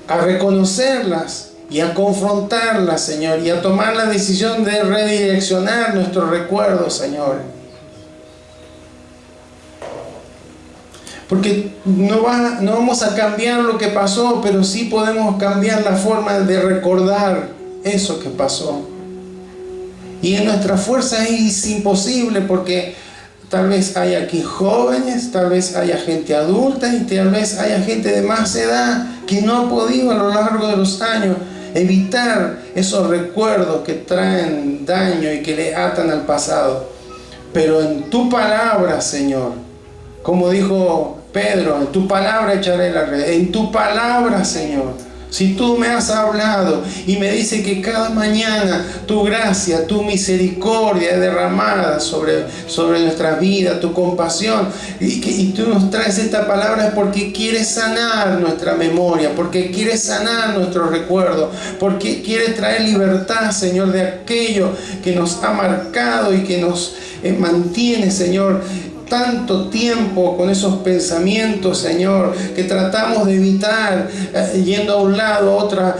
a reconocerlas y a confrontarlas, Señor, y a tomar la decisión de redireccionar nuestros recuerdos, Señor. Porque no vamos a cambiar lo que pasó, pero sí podemos cambiar la forma de recordar eso que pasó. Y en nuestra fuerza es imposible, porque tal vez haya aquí jóvenes, tal vez haya gente adulta y tal vez haya gente de más edad que no ha podido a lo largo de los años evitar esos recuerdos que traen daño y que le atan al pasado. Pero en tu palabra, Señor, como dijo Pedro, en tu palabra echaré la red. En tu palabra, Señor. Si tú me has hablado y me dice que cada mañana tu gracia, tu misericordia es derramada sobre nuestra vida, tu compasión, y tú nos traes esta palabra, es porque quieres sanar nuestra memoria, porque quieres sanar nuestros recuerdos, porque quieres traer libertad, Señor, de aquello que nos ha marcado y que nos mantiene, Señor, tanto tiempo con esos pensamientos, Señor, que tratamos de evitar, yendo a un lado, a otra,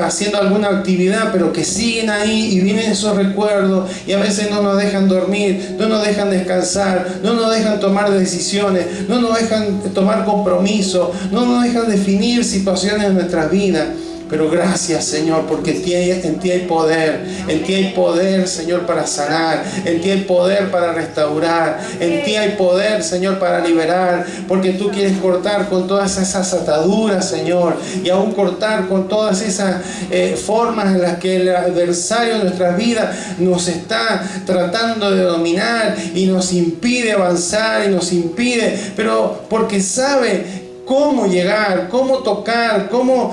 haciendo alguna actividad, pero que siguen ahí y vienen esos recuerdos y a veces no nos dejan dormir, no nos dejan descansar, no nos dejan tomar decisiones, no nos dejan tomar compromisos, no nos dejan definir situaciones en nuestras vidas. Pero gracias, Señor, porque en ti hay poder. En ti hay poder, Señor, para sanar. En ti hay poder para restaurar. En ti hay poder, Señor, para liberar. Porque tú quieres cortar con todas esas ataduras, Señor. Y aún cortar con todas esas formas en las que el adversario de nuestras vidas nos está tratando de dominar y nos impide avanzar y nos impide. Pero porque sabe cómo llegar, cómo tocar, cómo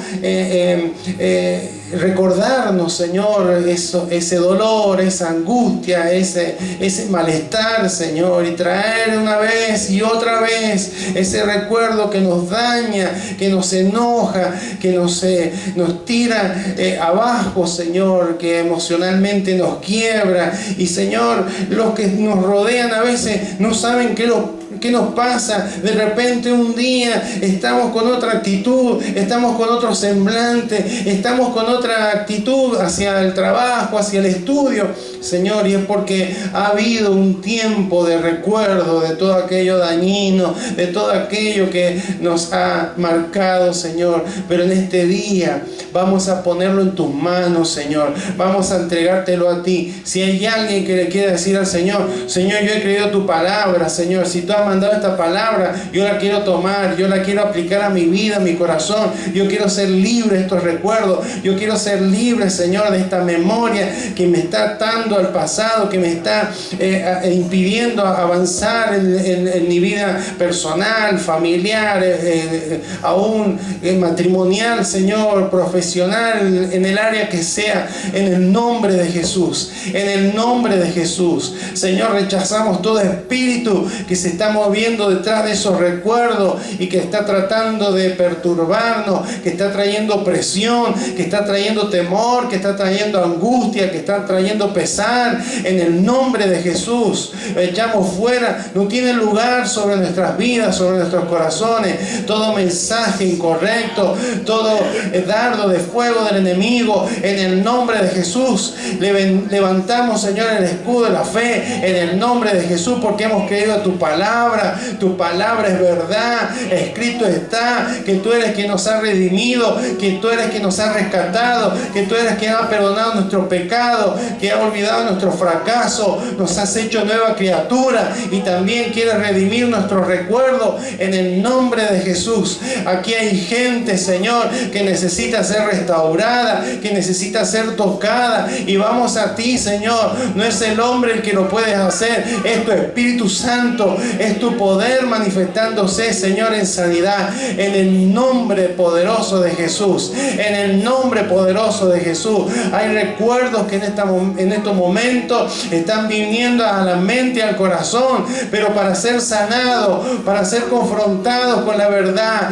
recordarnos, Señor, ese dolor, esa angustia, ese malestar, Señor, y traer una vez y otra vez ese recuerdo que nos daña, que nos enoja, que nos tira abajo, Señor, que emocionalmente nos quiebra. Y, Señor, los que nos rodean a veces no saben qué nos pasa. De repente un día estamos con otra actitud, estamos con otro semblante, estamos con otra actitud hacia el trabajo, hacia el estudio, Señor, y es porque ha habido un tiempo de recuerdo de todo aquello dañino, de todo aquello que nos ha marcado, Señor. Pero en este día vamos a ponerlo en tus manos, Señor. Vamos a entregártelo a ti. Si hay alguien que le quiere decir al Señor, Señor, yo he creído tu palabra, Señor. Si tú has mandado esta palabra, yo la quiero tomar, yo la quiero aplicar a mi vida, a mi corazón. Yo quiero ser libre de estos recuerdos. Yo quiero ser libre, Señor, de esta memoria que me está atando al pasado, que me está impidiendo avanzar en mi vida personal, familiar, aún matrimonial, Señor, profesional, en el área que sea, en el nombre de Jesús, en el nombre de Jesús. Señor, rechazamos todo espíritu que se está moviendo detrás de esos recuerdos y que está tratando de perturbarnos, que está trayendo presión, que está trayendo temor, que está trayendo angustia, que está trayendo pesar. En el nombre de Jesús echamos fuera, no tiene lugar sobre nuestras vidas, sobre nuestros corazones, todo mensaje incorrecto, todo dardo de fuego del enemigo. En el nombre de Jesús levantamos, Señor, el escudo de la fe, en el nombre de Jesús, porque hemos creído a tu palabra es verdad. Escrito está que tú eres quien nos ha redimido, que tú eres quien nos ha rescatado, que tú eres quien ha perdonado nuestro pecado, que ha olvidado nuestro fracaso, nos has hecho nueva criatura y también quieres redimir nuestros recuerdos en el nombre de Jesús. Aquí hay gente, Señor, que necesita ser restaurada, que necesita ser tocada, y vamos a ti, Señor. No es el hombre el que lo puedes hacer, es tu Espíritu Santo, es tu poder manifestándose, Señor, en sanidad, en el nombre poderoso de Jesús, en el nombre poderoso de Jesús. Hay recuerdos que en estos momentos están viniendo a la mente y al corazón, pero para ser sanados, para ser confrontados con la verdad,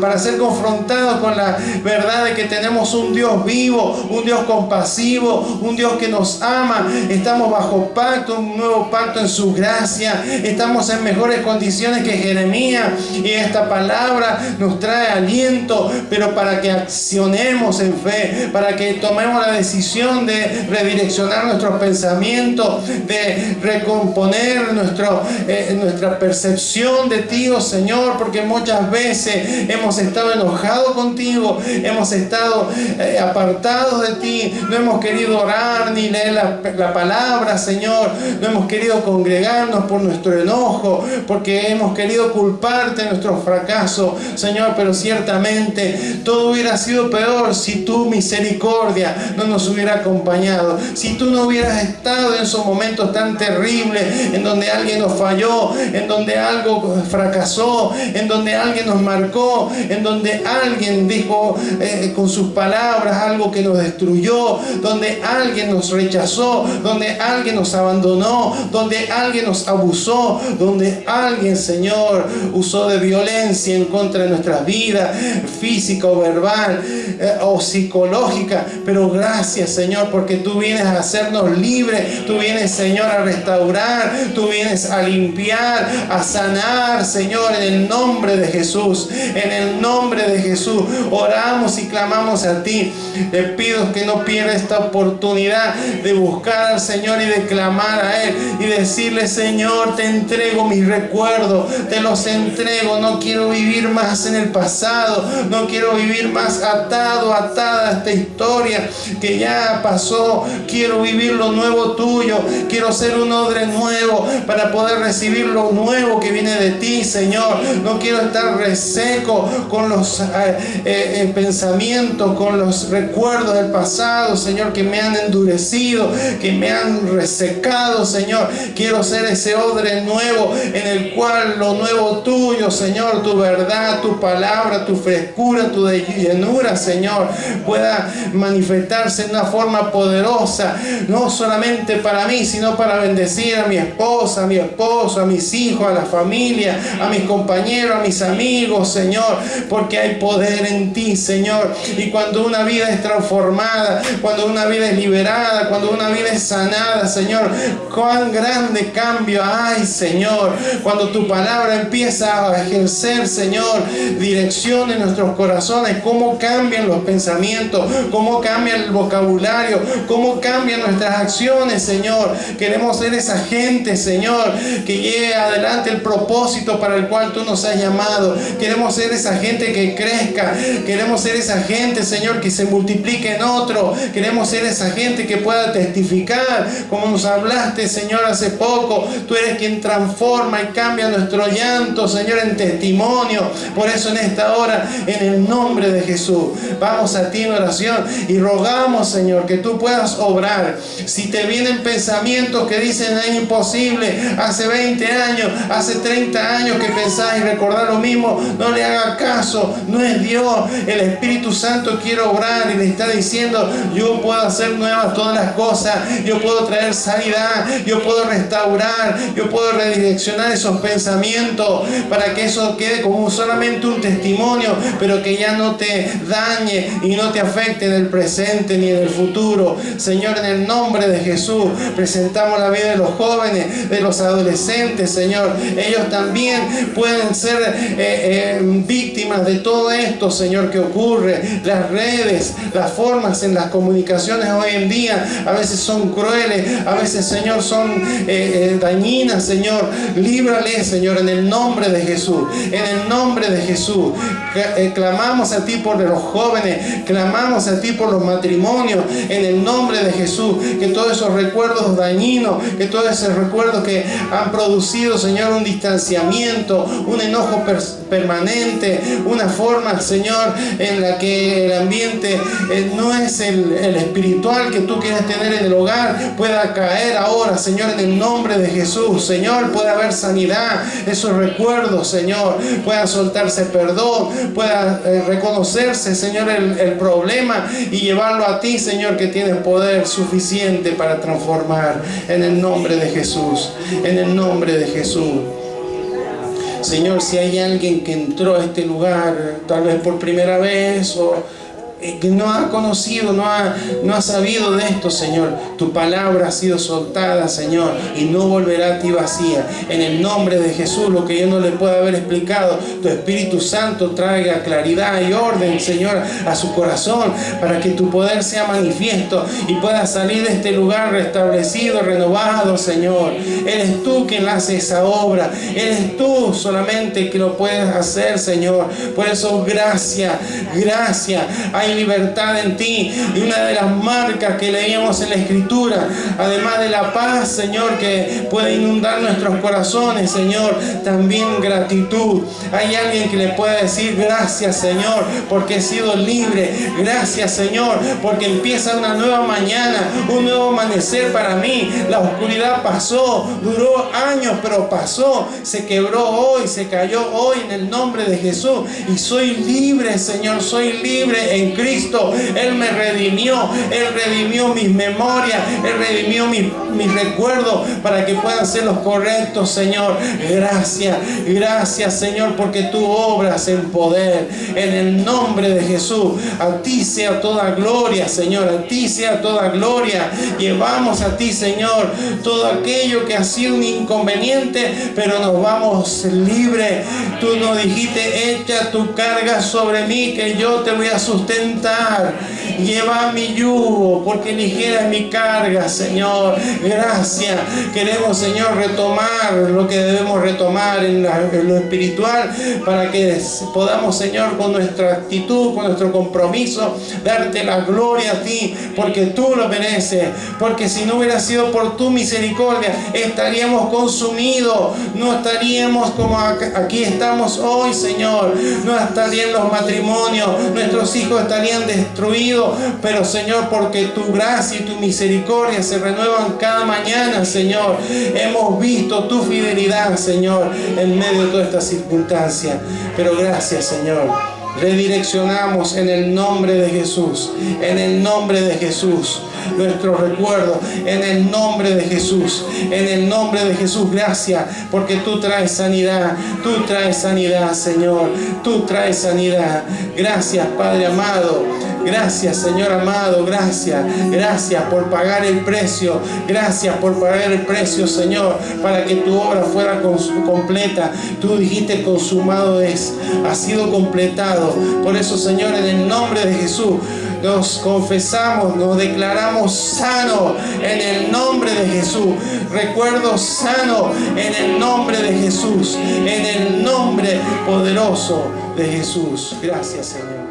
para ser confrontados con la verdad de que tenemos un Dios vivo, un Dios compasivo, un Dios que nos ama. Estamos bajo pacto, un nuevo pacto en su gracia. Estamos en mejores condiciones que Jeremías, y esta palabra nos trae aliento, pero para que accionemos en fe, para que tomemos la decisión de redireccionar nuestros pensamientos, de recomponer nuestra percepción de ti, oh Señor, porque muchas veces hemos estado enojados contigo, hemos estado apartados de ti, no hemos querido orar ni leer la palabra, Señor, no hemos querido congregarnos por nuestro enojo, porque hemos querido culparte de nuestro fracaso, Señor, pero ciertamente todo hubiera sido peor si tu misericordia no nos hubiera acompañado, si tú no hubieras estado en esos momentos tan terribles en donde alguien nos falló, en donde algo fracasó, en donde alguien nos marcó, en donde alguien dijo con sus palabras algo que nos destruyó, donde alguien nos rechazó, donde alguien nos abandonó, donde alguien nos abusó, donde alguien, Señor, usó de violencia en contra de nuestras vidas, física o verbal o psicológica. Pero gracias, Señor, porque tú vienes a hacernos libres, tú vienes, Señor, a restaurar, tú vienes a limpiar, a sanar, Señor, en el nombre de Jesús. En el nombre de Jesús oramos y clamamos a ti. Le pido que no pierda esta oportunidad de buscar al Señor y de clamar a Él y decirle: Señor, te entrego mis recuerdos, te los entrego. No quiero vivir más en el pasado, no quiero vivir más atada a esta historia que ya pasó. Quiero vivir lo nuevo tuyo, quiero ser un odre nuevo para poder recibir lo nuevo que viene de ti, Señor. No quiero estar reseco con los pensamientos, con los recuerdos del pasado, Señor, que me han endurecido, que me han resecado, Señor. Quiero ser ese odre nuevo en el cual lo nuevo tuyo, Señor, tu verdad, tu palabra, tu frescura, tu llenura, Señor, pueda manifestarse en una forma poderosa, no solamente para mí, sino para bendecir a mi esposa, a mi esposo, a mis hijos, a la familia, a mis compañeros, a mis amigos, Señor, porque hay poder en ti, Señor. Y cuando una vida es transformada, cuando una vida es liberada, cuando una vida es sanada, Señor, cuán grande cambio hay, Señor, cuando tu palabra empieza a ejercer, Señor, dirección en nuestros corazones. Cómo cambian los pensamientos, cómo cambia el vocabulario, cómo cambian nuestras acciones, Señor. Queremos ser esa gente, Señor, que lleve adelante el propósito para el cual tú nos has llamado. Queremos ser esa gente que crezca, queremos ser esa gente, Señor, que se multiplique en otro. Queremos ser esa gente que pueda testificar, como nos hablaste, Señor, hace poco. Tú eres quien transforma y cambia nuestro llanto, Señor, en testimonio. Por eso en esta hora, en el nombre de Jesús, vamos a ti en oración y rogamos, Señor, que tú puedas obrar. Si te vienen pensamientos que dicen es imposible, hace 20 años, hace 30 años que pensás y recordás lo mismo, no le haga caso, no es Dios. El Espíritu Santo quiere obrar y le está diciendo: yo puedo hacer nuevas todas las cosas, yo puedo traer sanidad, yo puedo restaurar, yo puedo redireccionar esos pensamientos para que eso quede como solamente un testimonio, pero que ya no te dañe y no te afecte en el presente ni en el futuro. Señor, en el nombre de Jesús presentamos la vida de los jóvenes, de los adolescentes, Señor. Ellos también pueden ser víctimas de todo esto, Señor, que ocurre. Las redes, las formas en las comunicaciones hoy en día a veces son crueles, a veces, Señor, son dañinas, Señor. Líbrale, Señor, en el nombre de Jesús. En el nombre de Jesús clamamos a ti por los jóvenes, clamamos a ti por los matrimonios, en el nombre de Jesús. Que todos esos recuerdos dañinos, que todos esos recuerdos que han producido, Señor, un distanciamiento, un enojo permanente, una forma, Señor, en la que el ambiente no es el espiritual que tú quieres tener en el hogar, pueda caer ahora, Señor, en el nombre de Jesús. Señor, pueda haber sanidad, esos recuerdos, Señor, pueda soltarse perdón, pueda reconocerse, Señor, el problema y llevarlo a ti, Señor, que tienes poder suficiente para transformar, en el nombre de Jesús, en el nombre de Jesús. Señor, si hay alguien que entró a este lugar tal vez por primera vez o que no ha conocido, no ha sabido de esto, Señor, tu palabra ha sido soltada, Señor, y no volverá a ti vacía. En el nombre de Jesús, lo que yo no le pueda haber explicado, tu Espíritu Santo traiga claridad y orden, Señor, a su corazón, para que tu poder sea manifiesto y pueda salir de este lugar restablecido, renovado, Señor. Eres tú quien hace esa obra, eres tú solamente que lo puedes hacer, Señor. Por eso, gracias. Hay hay libertad en ti. Y una de las marcas que leíamos en la Escritura, además de la paz, Señor, que puede inundar nuestros corazones, Señor, también gratitud. Hay alguien que le pueda decir gracias, Señor, porque he sido libre. Gracias, Señor, porque empieza una nueva mañana, un nuevo amanecer para mí. La oscuridad pasó, duró años, pero pasó, se quebró hoy, se cayó hoy en el nombre de Jesús. Y soy libre, Señor, soy libre en Cristo. Él me redimió, Él redimió mis memorias, Él redimió mis recuerdos para que puedan ser los correctos, Señor. Gracias, gracias, Señor, porque tú obras en poder. En el nombre de Jesús, a ti sea toda gloria, Señor, a ti sea toda gloria. Llevamos a ti, Señor, todo aquello que ha sido un inconveniente, pero nos vamos libres. Tú nos dijiste, echa tu carga sobre mí, que yo te voy a sustentar. Lleva mi yugo, porque ligera es mi carga, Señor. Gracias. Queremos, Señor, retomar lo que debemos retomar en lo espiritual, para que podamos, Señor, con nuestra actitud, con nuestro compromiso, darte la gloria a ti, porque tú lo mereces. Porque si no hubiera sido por tu misericordia, estaríamos consumidos, no estaríamos como aquí estamos hoy, Señor. No estarían los matrimonios, nuestros hijos estarían destruidos, pero, Señor, porque tu gracia y tu misericordia se renuevan cada mañana, Señor. Hemos visto tu fidelidad, Señor, en medio de toda esta circunstancia. Pero gracias, Señor. Redireccionamos en el nombre de Jesús, en el nombre de Jesús, nuestros recuerdos, en el nombre de Jesús, en el nombre de Jesús. Gracias, porque tú traes sanidad, Señor, tú traes sanidad. Gracias, Padre amado. Gracias, Señor amado, gracias por pagar el precio, gracias por pagar el precio, Señor, para que tu obra fuera completa. Tú dijiste, consumado es, ha sido completado. Por eso, Señor, en el nombre de Jesús, nos confesamos, nos declaramos sanos en el nombre de Jesús. Recuerdo sano en el nombre de Jesús, en el nombre poderoso de Jesús. Gracias, Señor.